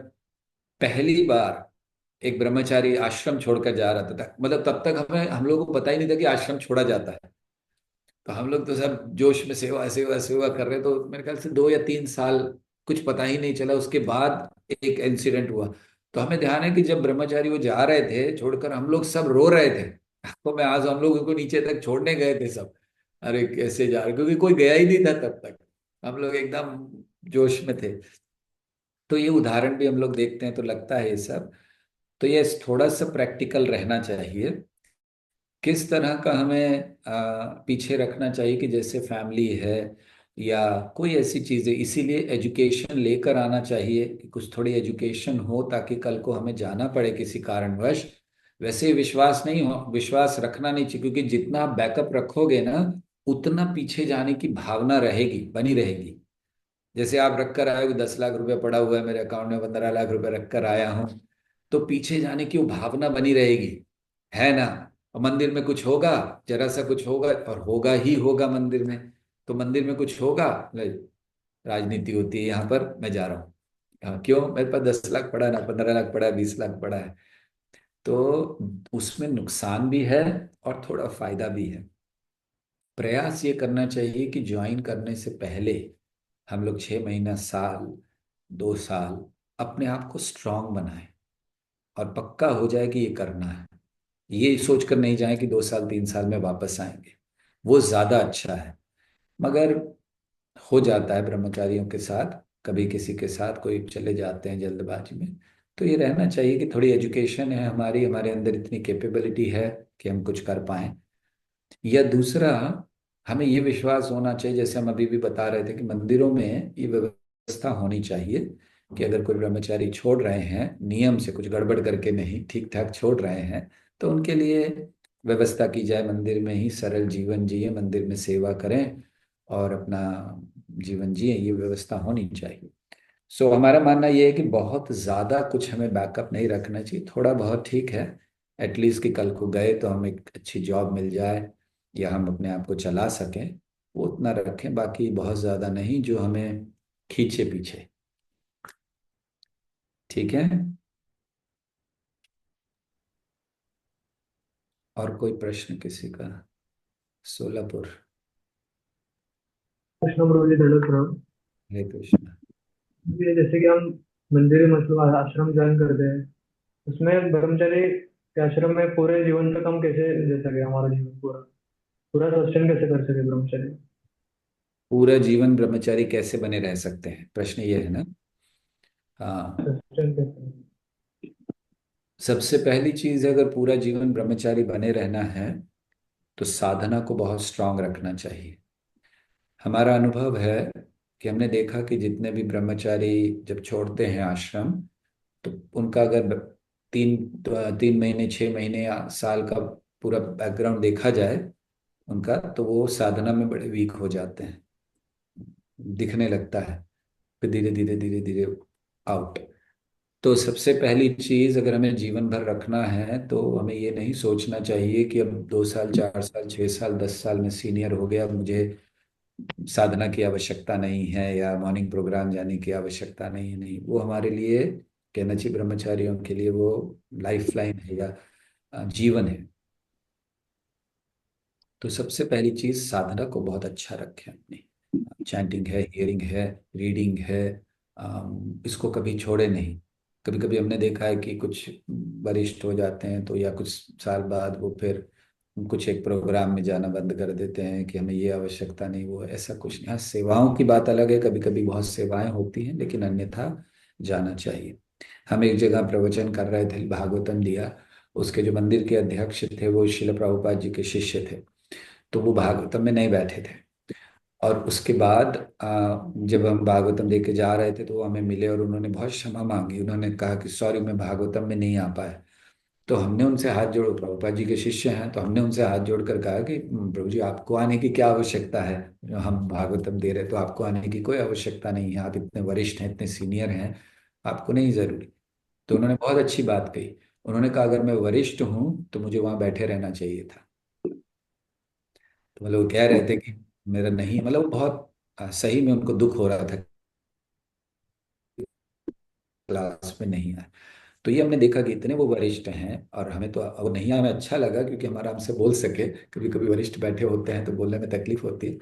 पहली बार एक ब्रह्मचारी आश्रम छोड़कर जा रहा था, मतलब तब तक हमें, हम लोगों को पता ही नहीं था कि आश्रम छोड़ा जाता है। तो हम लोग तो सब जोश में सेवा सेवा सेवा कर रहे, तो मेरे ख्याल से 2 या 3 साल कुछ पता ही नहीं चला। उसके बाद एक इंसिडेंट हुआ। तो हमें ध्यान है कि जब ब्रह्मचारी वो जा रहे थे छोड़कर, हम लोग सब रो रहे थे। तो मैं आज, हम लोग उनको नीचे तक छोड़ने गए थे सब, अरे कैसे जा रहे, क्योंकि कोई गया ही नहीं था तब तक, हम लोग एकदम जोश में थे। तो ये उदाहरण भी हम लोग देखते हैं तो लगता है ये सब। तो ये थोड़ा सा प्रैक्टिकल रहना चाहिए, किस तरह का हमें पीछे रखना चाहिए, कि जैसे फैमिली है या कोई ऐसी चीज़ है, इसीलिए एजुकेशन लेकर आना चाहिए कि कुछ थोड़ी एजुकेशन हो, ताकि कल को हमें जाना पड़े किसी कारणवश। वैसे विश्वास नहीं हो, विश्वास रखना नहीं चाहिए, क्योंकि जितना आप बैकअप रखोगे ना, उतना पीछे जाने की भावना रहेगी, बनी रहेगी। जैसे आप रख कर आए हो, 10 लाख रुपए पड़ा हुआ है मेरे अकाउंट में, 15 लाख रुपए रख कर आया हूँ, तो पीछे जाने की वो भावना बनी रहेगी, है ना। और मंदिर में कुछ होगा, जरा सा कुछ होगा, और होगा ही होगा मंदिर में। तो मंदिर में कुछ होगा, ले, राजनीति होती है यहाँ पर, मैं जा रहा हूँ। क्यों, मेरे पास 10 लाख पड़ा है ना, 15 लाख पड़ा है, 20 लाख पड़ा है। तो उसमें नुकसान भी है और थोड़ा फायदा भी है। प्रयास ये करना चाहिए कि ज्वाइन करने से पहले हम लोग 6 महीना, साल, 2 साल अपने आप को स्ट्रांग बनाएं और पक्का हो जाए कि ये करना है। ये सोच कर नहीं जाए कि 2 साल 3 साल में वापस आएंगे, वो ज्यादा अच्छा है। मगर हो जाता है ब्रह्मचारियों के साथ, कभी किसी के साथ कोई चले जाते हैं जल्दबाजी में। तो ये रहना चाहिए कि थोड़ी एजुकेशन है हमारी, हमारे अंदर इतनी कैपेबिलिटी है कि हम कुछ कर पाएं। या दूसरा, हमें ये विश्वास होना चाहिए, जैसे हम अभी भी बता रहे थे कि मंदिरों में ये व्यवस्था होनी चाहिए कि अगर कोई ब्रह्मचारी छोड़ रहे हैं नियम से, कुछ गड़बड़ करके नहीं, ठीक ठाक छोड़ रहे हैं, तो उनके लिए व्यवस्था की जाए, मंदिर में ही सरल जीवन जिए, मंदिर में सेवा करें और अपना जीवन जिए, ये व्यवस्था होनी चाहिए। सो हमारा मानना ये है कि बहुत ज़्यादा कुछ हमें बैकअप नहीं रखना चाहिए, थोड़ा बहुत ठीक है। एटलीस्ट कि कल को गए तो हमें एक अच्छी जॉब मिल जाए या हम अपने आप को चला सकें, वो उतना रखें, बाकी बहुत ज़्यादा नहीं जो हमें खींचे पीछे। ठीक है। और कोई प्रश्न किसी का? सोलापुर। कृष्ण प्रभु जी, दंडवत प्रणाम। हरे कृष्ण। ये जैसे कि हम मंदिर में मतलब आश्रम ज्वाइन करते हैं, उसमें ब्रह्मचर्य के आश्रम में पूरे जीवन तक हम कैसे दे सके, हमारा जीवन पूरा पूरा सस्टेन कैसे कर सके ब्रह्मचर्य? पूरा जीवन ब्रह्मचारी कैसे बने रह सकते हैं, प्रश्न ये है ना? हाँ। सस्टेन कैसे? सबसे पहली चीज है, अगर पूरा जीवन ब्रह्मचारी बने रहना है तो साधना को बहुत स्ट्रांग रखना चाहिए। हमारा अनुभव है कि हमने देखा कि जितने भी ब्रह्मचारी जब छोड़ते हैं आश्रम, तो उनका अगर 3 महीने, 6 महीने या साल का पूरा बैकग्राउंड देखा जाए उनका, तो वो साधना में बड़े वीक हो जाते हैं, दिखने लगता है, फिर धीरे धीरे धीरे धीरे आउट। तो सबसे पहली चीज, अगर हमें जीवन भर रखना है तो हमें ये नहीं सोचना चाहिए कि अब 2 साल, 4 साल, 6 साल, 10 साल में सीनियर हो गया, अब मुझे साधना की आवश्यकता नहीं है या मॉर्निंग प्रोग्राम जाने की आवश्यकता नहीं है। नहीं, वो हमारे लिए, कहना चाहिए ब्रह्मचारियों के लिए, वो लाइफ लाइन है या जीवन है। तो सबसे पहली चीज, साधना को बहुत अच्छा रखें अपनी। चैंटिंग है, हियरिंग है, रीडिंग है, इसको कभी छोड़े नहीं। कभी कभी हमने देखा है कि कुछ वरिष्ठ हो जाते हैं तो, या कुछ साल बाद वो फिर कुछ एक प्रोग्राम में जाना बंद कर देते हैं कि हमें ये आवश्यकता नहीं, वो ऐसा कुछ नहीं। हाँ, सेवाओं की बात अलग है, कभी कभी बहुत सेवाएं होती हैं, लेकिन अन्यथा जाना चाहिए। हम एक जगह प्रवचन कर रहे थे, भागवतम दिया, उसके जो मंदिर के अध्यक्ष थे वो शिल प्रभुपाद जी के शिष्य थे, तो वो भागवतम में नहीं बैठे थे। और उसके बाद जब हम भागवतम लेके जा रहे थे तो वो हमें मिले और उन्होंने बहुत क्षमा मांगी। उन्होंने कहा कि सॉरी, मैं भागवतम में नहीं आ पाया। तो हमने उनसे हाथ जोड़, प्रभुपाद जी के शिष्य हैं, तो हमने उनसे हाथ जोड़कर कहा कि प्रभु जी, आपको आने की क्या आवश्यकता है? हम भागवतम दे रहे, तो आपको आने की कोई आवश्यकता नहीं है, आप इतने वरिष्ठ हैं, इतने सीनियर हैं, आपको नहीं जरूरी। तो उन्होंने बहुत अच्छी बात कही। उन्होंने कहा अगर मैं वरिष्ठ हूँ तो मुझे वहां बैठे रहना चाहिए था। तो मतलब वो कह रहे थे कि मेरा नहीं, मतलब वो बहुत सही में उनको दुख हो रहा था, क्लास में नहीं आए। तो ये हमने देखा कि इतने वो वरिष्ठ हैं और हमें तो वो नहीं आए, हमें अच्छा लगा क्योंकि हम आराम से बोल सके। कभी कभी वरिष्ठ बैठे होते हैं तो बोलने में तकलीफ होती है,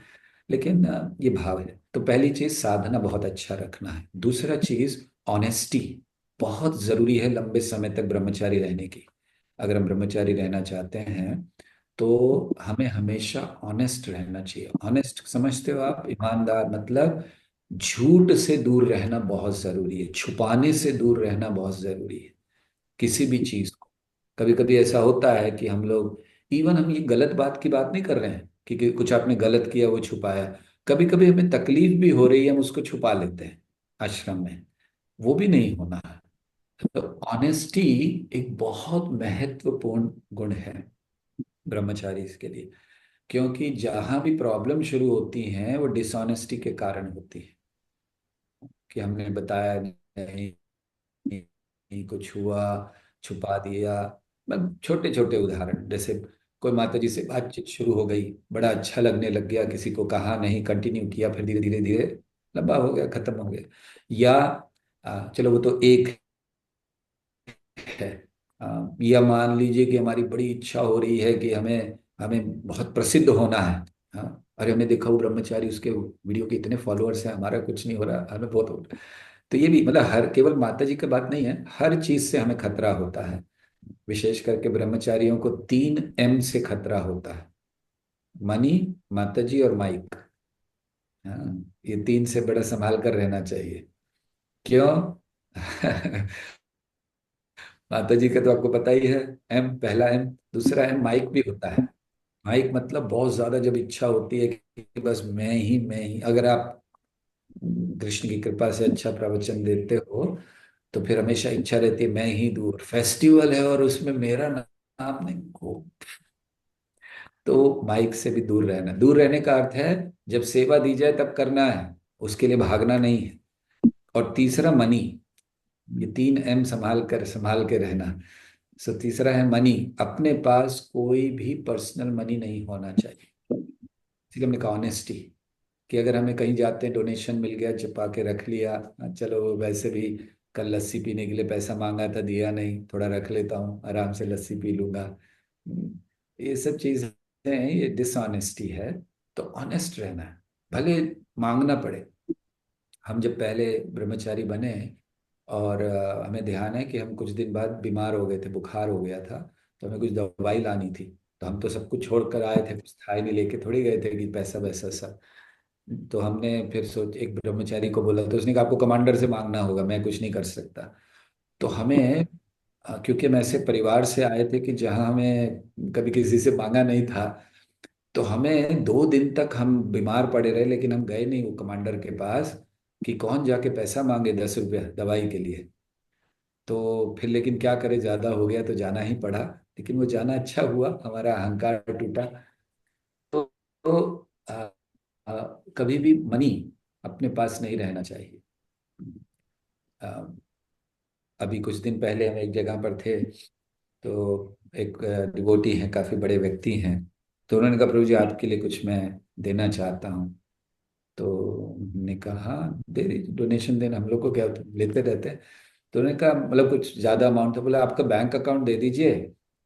लेकिन ये भाव है। तो पहली चीज, साधना बहुत अच्छा रखना है। दूसरा चीज, ऑनेस्टी बहुत जरूरी है लंबे समय तक ब्रह्मचारी रहने की। अगर हम ब्रह्मचारी रहना चाहते हैं तो हमें हमेशा ऑनेस्ट रहना चाहिए। ऑनेस्ट समझते हो आप? ईमानदार मतलब झूठ से दूर रहना बहुत जरूरी है, छुपाने से दूर रहना बहुत जरूरी है किसी भी चीज को। कभी कभी ऐसा होता है कि हम लोग, इवन हम ये गलत बात की बात नहीं कर रहे हैं कि कुछ आपने गलत किया वो छुपाया, कभी कभी हमें तकलीफ भी हो रही है, हम उसको छुपा लेते हैं आश्रम में, वो भी नहीं होना है। तो ऑनेस्टी एक बहुत महत्वपूर्ण गुण है ब्रह्मचारी के लिए, क्योंकि जहां भी प्रॉब्लम शुरू होती हैं वो डिसऑनेस्टी के कारण होती है, कि हमने बताया नहीं, नहीं कुछ हुआ, छुपा दिया। मतलब छोटे छोटे उदाहरण, जैसे कोई माता जी से बातचीत शुरू हो गई, बड़ा अच्छा लगने लग गया, किसी को कहा नहीं, कंटिन्यू किया, फिर धीरे धीरे धीरे लंबा हो गया, खत्म हो गया। या चलो वो तो एक है, या मान लीजिए कि हमारी बड़ी इच्छा हो रही है कि हमें हमें बहुत प्रसिद्ध होना है। हाँ, अरे हमने देखा वो ब्रह्मचारी, उसके वीडियो के इतने फॉलोअर्स हैं, हमारा कुछ नहीं हो रहा, हमें बहुत हो रहा। तो ये भी मतलब हर केवल माता जी की बात नहीं है, हर चीज से हमें खतरा होता है। विशेष करके ब्रह्मचारियों को 3 M से खतरा होता है: मनी, माता जी और माइक। हाँ, ये 3 से बड़ा संभाल कर रहना चाहिए। क्यों? माता जी का तो आपको पता ही है, M, पहला M। दूसरा M माइक भी होता है। माइक मतलब बहुत ज्यादा जब इच्छा होती है कि बस मैं ही, अगर आप कृष्ण की कृपा से अच्छा प्रवचन देते हो तो फिर हमेशा इच्छा रहती है मैं ही दूर, फेस्टिवल है और उसमें मेरा नाम नहीं हो। तो माइक से भी दूर रहना। दूर रहने का अर्थ है जब सेवा दी जाए तब करना है, उसके लिए भागना नहीं है। और तीसरा मनी। ये 3 M संभाल के रहना। सो तीसरा है मनी। अपने पास कोई भी पर्सनल मनी नहीं होना चाहिए। इसलिए हमने कहा ऑनेस्टी, कि अगर हमें कहीं जाते हैं डोनेशन मिल गया, छिपा के रख लिया, चलो वैसे भी कल लस्सी पीने के लिए पैसा मांगा था, दिया नहीं, थोड़ा रख लेता हूँ, आराम से लस्सी पी लूंगा। ये सब चीजें हैं, ये डिसऑनेस्टी है। तो ऑनेस्ट रहना है, भले मांगना पड़े। हम जब पहले ब्रह्मचारी बने और हमें ध्यान है कि हम कुछ दिन बाद बीमार हो गए थे, बुखार हो गया था, तो हमें कुछ दवाई लानी थी। तो हम तो सब कुछ छोड़ कर आए थे, कुछ था ही नहीं, लेके थोड़ी गए थे कि पैसा वैसा सब। तो हमने फिर सोच एक ब्रह्मचारी को बोला, तो उसने कहा आपको कमांडर से मांगना होगा, मैं कुछ नहीं कर सकता। तो हमें क्योंकि हम ऐसे परिवार से आए थे कि जहाँ हमें कभी किसी से मांगा नहीं था, तो हमें 2 दिन तक हम बीमार पड़े रहे, लेकिन हम गए नहीं वो कमांडर के पास कि कौन जाके पैसा मांगे 10 रुपया दवाई के लिए। तो फिर लेकिन क्या करे, ज्यादा हो गया तो जाना ही पड़ा। लेकिन वो जाना अच्छा हुआ, हमारा अहंकार टूटा। तो, तो कभी भी मनी अपने पास नहीं रहना चाहिए। अ, अभी कुछ दिन पहले हम एक जगह पर थे, तो एक डिवोटी हैं, काफी बड़े व्यक्ति हैं। तो उन्होंने कहा प्रभु जी आपके लिए कुछ मैं देना चाहता हूँ। तो हमने कहा हाँ दे दीजिए, डोनेशन देना हम लोग को क्या, लेते रहते हैं। तो उन्होंने कहा मतलब कुछ ज्यादा अमाउंट था, बोला आपका बैंक अकाउंट दे दीजिए,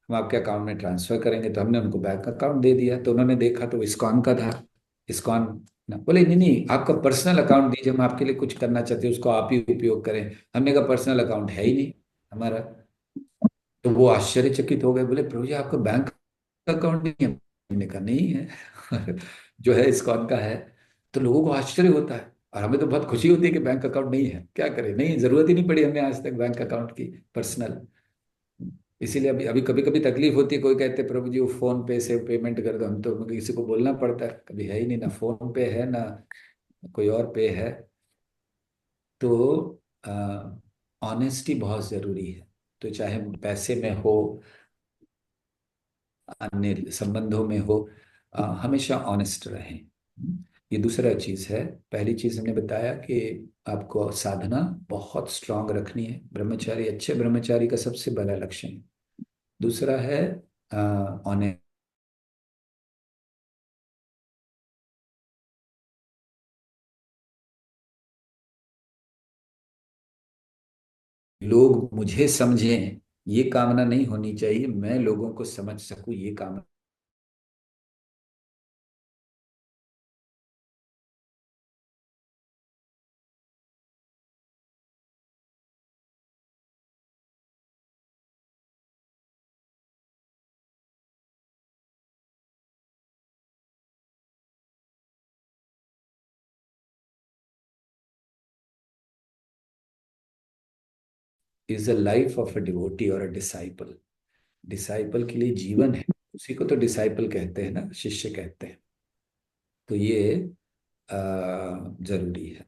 हम आपके अकाउंट में ट्रांसफर करेंगे। तो हमने उनको बैंक अकाउंट दे दिया। तो उन्होंने देखा तो इस्कॉन का था। इस्कॉन ना, बोले नहीं नहीं आपका पर्सनल अकाउंट दीजिए, हम आपके लिए कुछ करना चाहते हैं, उसको आप ही उपयोग करें। हमने कहा पर्सनल अकाउंट है ही नहीं हमारा। तो वो आश्चर्यचकित हो गए, बोले प्रभु जी आपका बैंक अकाउंट नहीं है? हमने कहा नहीं है। जो है इस्कॉन का है। तो लोगों को आश्चर्य होता है और हमें तो बहुत खुशी होती है कि बैंक अकाउंट नहीं है, क्या करें, नहीं जरूरत ही नहीं पड़ी हमें आज तक बैंक अकाउंट की पर्सनल। इसीलिए अभी अभी कभी कभी तकलीफ होती है, कोई कहते हैं प्रभु जी वो फोन पे से पेमेंट कर दो, हम तो किसी को बोलना पड़ता है, कभी है ही नहीं, ना फोन पे है ना कोई और पे है। तो ऑनेस्टी बहुत जरूरी है। तो चाहे पैसे में हो, अन्य संबंधों में हो, हमेशा ऑनेस्ट रहें। ये दूसरा चीज है। पहली चीज हमने बताया कि आपको साधना बहुत स्ट्रांग रखनी है, ब्रह्मचारी अच्छे ब्रह्मचारी का सबसे बड़ा लक्षण है। दूसरा है ऑनेस्ट। लोग मुझे समझें, ये कामना नहीं होनी चाहिए, मैं लोगों को समझ सकूं, ये कामना। Is a life of a devotee और अ डिसाइपल। डिसाइपल के लिए जीवन है, उसी को तो डिसाइपल कहते हैं ना, शिष्य कहते हैं। तो ये जरूरी है।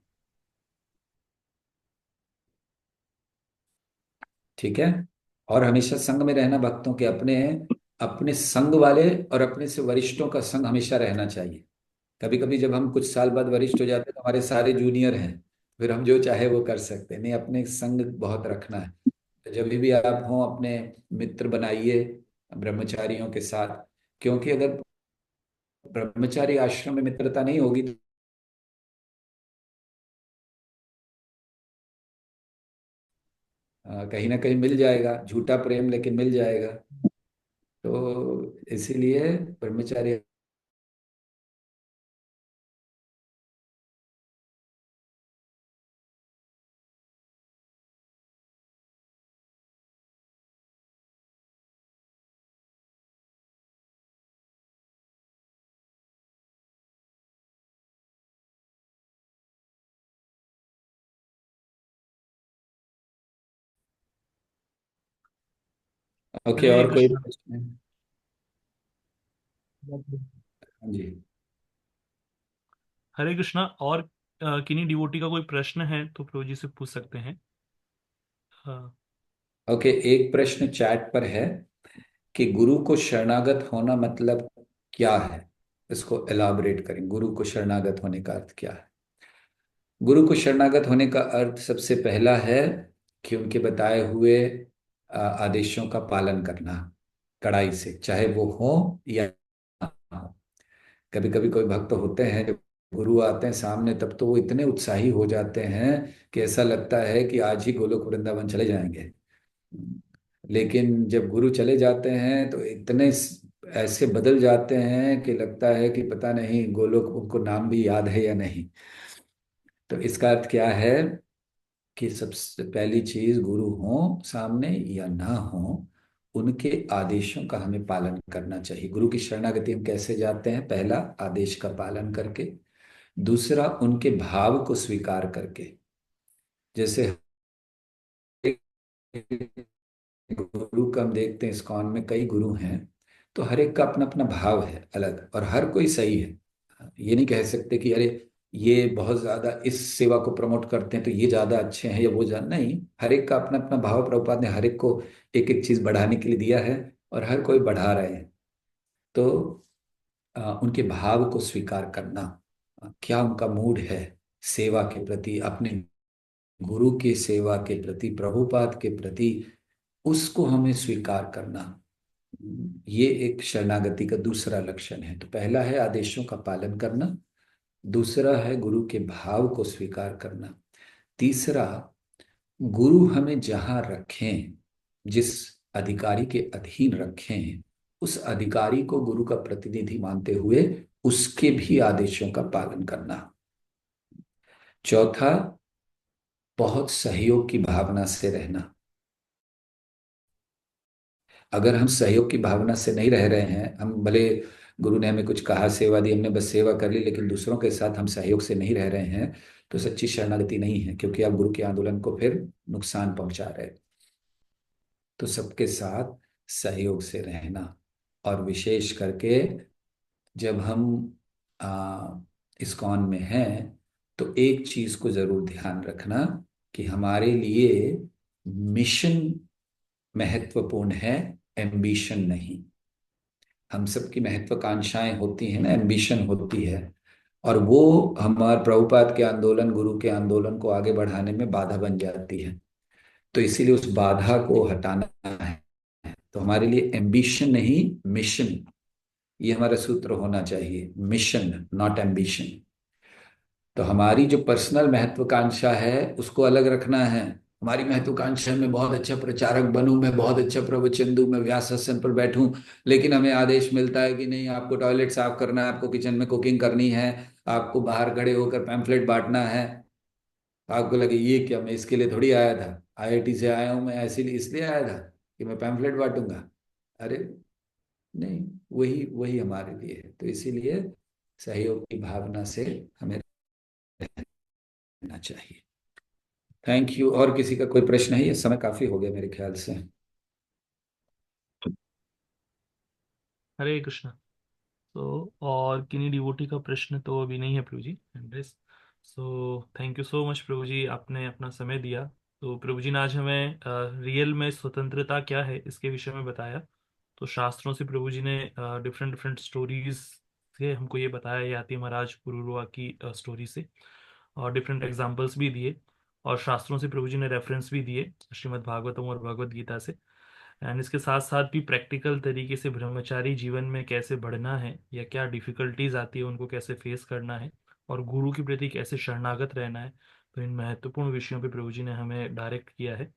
ठीक है। और हमेशा संग में रहना भक्तों के, अपने अपने संग वाले और अपने से वरिष्ठों का संग हमेशा रहना चाहिए। कभी कभी जब हम कुछ साल बाद वरिष्ठ हो जाते हैं तो हमारे सारे जूनियर हैं, फिर हम जो चाहे वो कर सकते हैं, नहीं अपने संग बहुत रखना है। तो जब भी आप हों अपने मित्र बनाइए ब्रह्मचारियों के साथ। क्योंकि अगर ब्रह्मचारी आश्रम में मित्रता नहीं होगी कहीं ना कहीं मिल जाएगा, झूठा प्रेम लेकिन मिल जाएगा। तो इसीलिए ब्रह्मचार्य। ओके, हरे और कोई कृष्णा। प्रश्न है? हाँ जी। हरे कृष्णा। और किन्हीं डिवोटी का कोई प्रश्न है तो प्रभु जी से पूछ सकते हैं। हाँ। ओके, एक प्रश्न चैट पर है कि गुरु को शरणागत होना मतलब क्या है। इसको एलाबरेट करें, गुरु को शरणागत होने का अर्थ क्या है। गुरु को शरणागत होने का अर्थ सबसे पहला है कि उनके बताए हुए आदेशों का पालन करना, कड़ाई से, चाहे वो हो या ना हो। कभी कभी कोई भक्त होते हैं, जब गुरु आते हैं सामने तब तो वो इतने उत्साही हो जाते हैं कि ऐसा लगता है कि आज ही गोलोक वृंदावन चले जाएंगे। लेकिन जब गुरु चले जाते हैं तो इतने ऐसे बदल जाते हैं कि लगता है कि पता नहीं गोलोक उनको नाम भी याद है या नहीं। तो इसका अर्थ क्या है कि सबसे पहली चीज, गुरु हो सामने या ना हो, उनके आदेशों का हमें पालन करना चाहिए। गुरु की शरणागति हम कैसे जाते हैं? पहला, आदेश का पालन करके। दूसरा, उनके भाव को स्वीकार करके। जैसे गुरु का हम देखते हैं, इस्कॉन में कई गुरु हैं, तो हर एक का अपना अपना भाव है अलग, और हर कोई सही है। ये नहीं कह सकते कि अरे ये बहुत ज्यादा इस सेवा को प्रमोट करते हैं तो ये ज्यादा अच्छे हैं या वो ज्यादा, नहीं। हर एक का अपना अपना भाव, प्रभुपाद ने हर एक को एक एक चीज बढ़ाने के लिए दिया है, और हर कोई बढ़ा रहे हैं। तो उनके भाव को स्वीकार करना, क्या उनका मूड है सेवा के प्रति, अपने गुरु की सेवा के प्रति, प्रभुपाद के प्रति, उसको हमें स्वीकार करना। ये एक शरणागति का दूसरा लक्षण है। तो पहला है आदेशों का पालन करना, दूसरा है गुरु के भाव को स्वीकार करना, तीसरा, गुरु हमें जहां रखें, जिस अधिकारी के अधीन रखें, उस अधिकारी को गुरु का प्रतिनिधि मानते हुए उसके भी आदेशों का पालन करना। चौथा, बहुत सहयोग की भावना से रहना। अगर हम सहयोग की भावना से नहीं रह रहे हैं, हम भले गुरु ने हमें कुछ कहा, सेवा दी, हमने बस सेवा कर ली, लेकिन दूसरों के साथ हम सहयोग से नहीं रह रहे हैं, तो सच्ची शरणागति नहीं है, क्योंकि आप गुरु के आंदोलन को फिर नुकसान पहुंचा रहे हैं। तो सबके साथ सहयोग से रहना। और विशेष करके जब हम आ, इस्कॉन में हैं, तो एक चीज को जरूर ध्यान रखना कि हमारे लिए मिशन महत्वपूर्ण है, एम्बिशन नहीं। हम सबकी महत्वाकांक्षाएं होती हैं ना, एम्बिशन होती है, और वो हमारे प्रभुपाद के आंदोलन, गुरु के आंदोलन को आगे बढ़ाने में बाधा बन जाती है। तो इसीलिए उस बाधा को हटाना है। तो हमारे लिए एम्बिशन नहीं, मिशन, ये हमारा सूत्र होना चाहिए, मिशन नॉट एम्बिशन। तो हमारी जो पर्सनल महत्वाकांक्षा है उसको अलग रखना है। हमारी महत्वाकांक्षा में बहुत अच्छा प्रचारक बनूं, मैं बहुत अच्छा प्रवचन दूं, मैं व्यास आसन पर बैठूं, लेकिन हमें आदेश मिलता है कि नहीं, आपको टॉयलेट साफ करना है, आपको किचन में कुकिंग करनी है, आपको बाहर खड़े होकर पैम्फलेट बांटना है। आपको लगे ये क्या, मैं इसके लिए थोड़ी आया था, आईआईटी से आया हूं मैं, ऐसे इसलिए आया था कि मैं पैम्फलेट बांटूंगा। अरे नहीं, वही वही हमारे लिए है। तो इसीलिए सहयोग की भावना से हमें रहना चाहिए। Thank you. और किसी का कोई प्रश्न है? ये समय काफी हो गया मेरे ख्याल से। हरे कृष्णा। तो और किन्हीं डिवोटी का प्रश्न तो अभी नहीं है Prabhu ji. So thank you so much Prabhu ji, आपने अपना समय दिया। तो प्रभु जी ने आज हमें रियल में स्वतंत्रता क्या है इसके विषय में बताया। तो शास्त्रों से प्रभु जी ने डिफरेंट डिफरेंट स्टोरीज से हमको ये बताया, याति महाराज पुरुरवा की स्टोरी से, और डिफरेंट एग्जाम्पल्स भी दिए। और शास्त्रों से प्रभु जी ने रेफरेंस भी दिए, श्रीमद् भागवतम और भगवत गीता से। एंड इसके साथ साथ भी प्रैक्टिकल तरीके से ब्रह्मचारी जीवन में कैसे बढ़ना है, या क्या डिफिकल्टीज आती है उनको कैसे फेस करना है, और गुरु के प्रति कैसे शरणागत रहना है। तो इन महत्वपूर्ण विषयों पे प्रभु जी ने हमें डायरेक्ट किया है।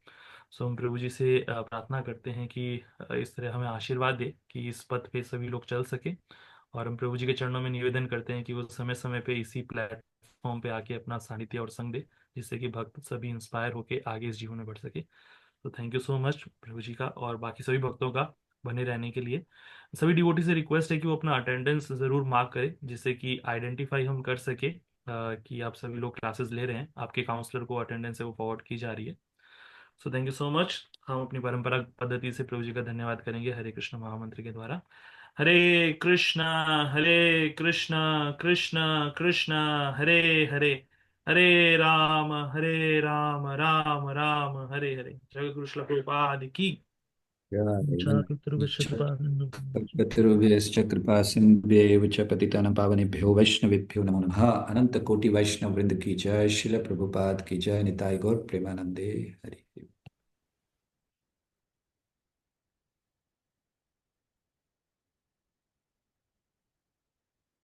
सो हम प्रभु जी से प्रार्थना करते हैं कि इस तरह हमें आशीर्वाद दे कि इस पथ पे सभी लोग चल सके। और हम प्रभु जी के चरणों में निवेदन करते हैं कि वो समय समय पे इसी प्लेटफॉर्म पे आके अपना सानिध्य और संग दे, जिससे कि भक्त सभी इंस्पायर होके आगे इस जीवन में बढ़ सके। तो thank you so much Prabhu ji का और बाकी सभी भक्तों का बने रहने के लिए। सभी डिवोटी से रिक्वेस्ट है कि वो अपना अटेंडेंस जरूर मार्क करें, जिससे कि आइडेंटिफाई हम कर सके कि आप सभी लोग क्लासेस ले रहे हैं, आपके काउंसलर को अटेंडेंस है वो फॉरवर्ड की जा रही है। सो थैंक यू सो मच। हम अपनी परंपरा पद्धति से प्रभु जी का धन्यवाद करेंगे हरे कृष्ण महामंत्र के द्वारा। हरे कृष्णा कृष्ण कृष्ण हरे हरे, हरे राम राम राम हरे हरे। जय गुरु श्रील प्रभुपाद की जय। जय। पितृभ्यश्च कृपा सिन्धुभ्येव च पतितानां पावनेभ्यो वैष्णवेभ्यो नमो नमः। अनंत कोटि वैष्णव वृंद की जय। शिल प्रभुपाद की जय। निताय गौर प्रेमानंदे हरि।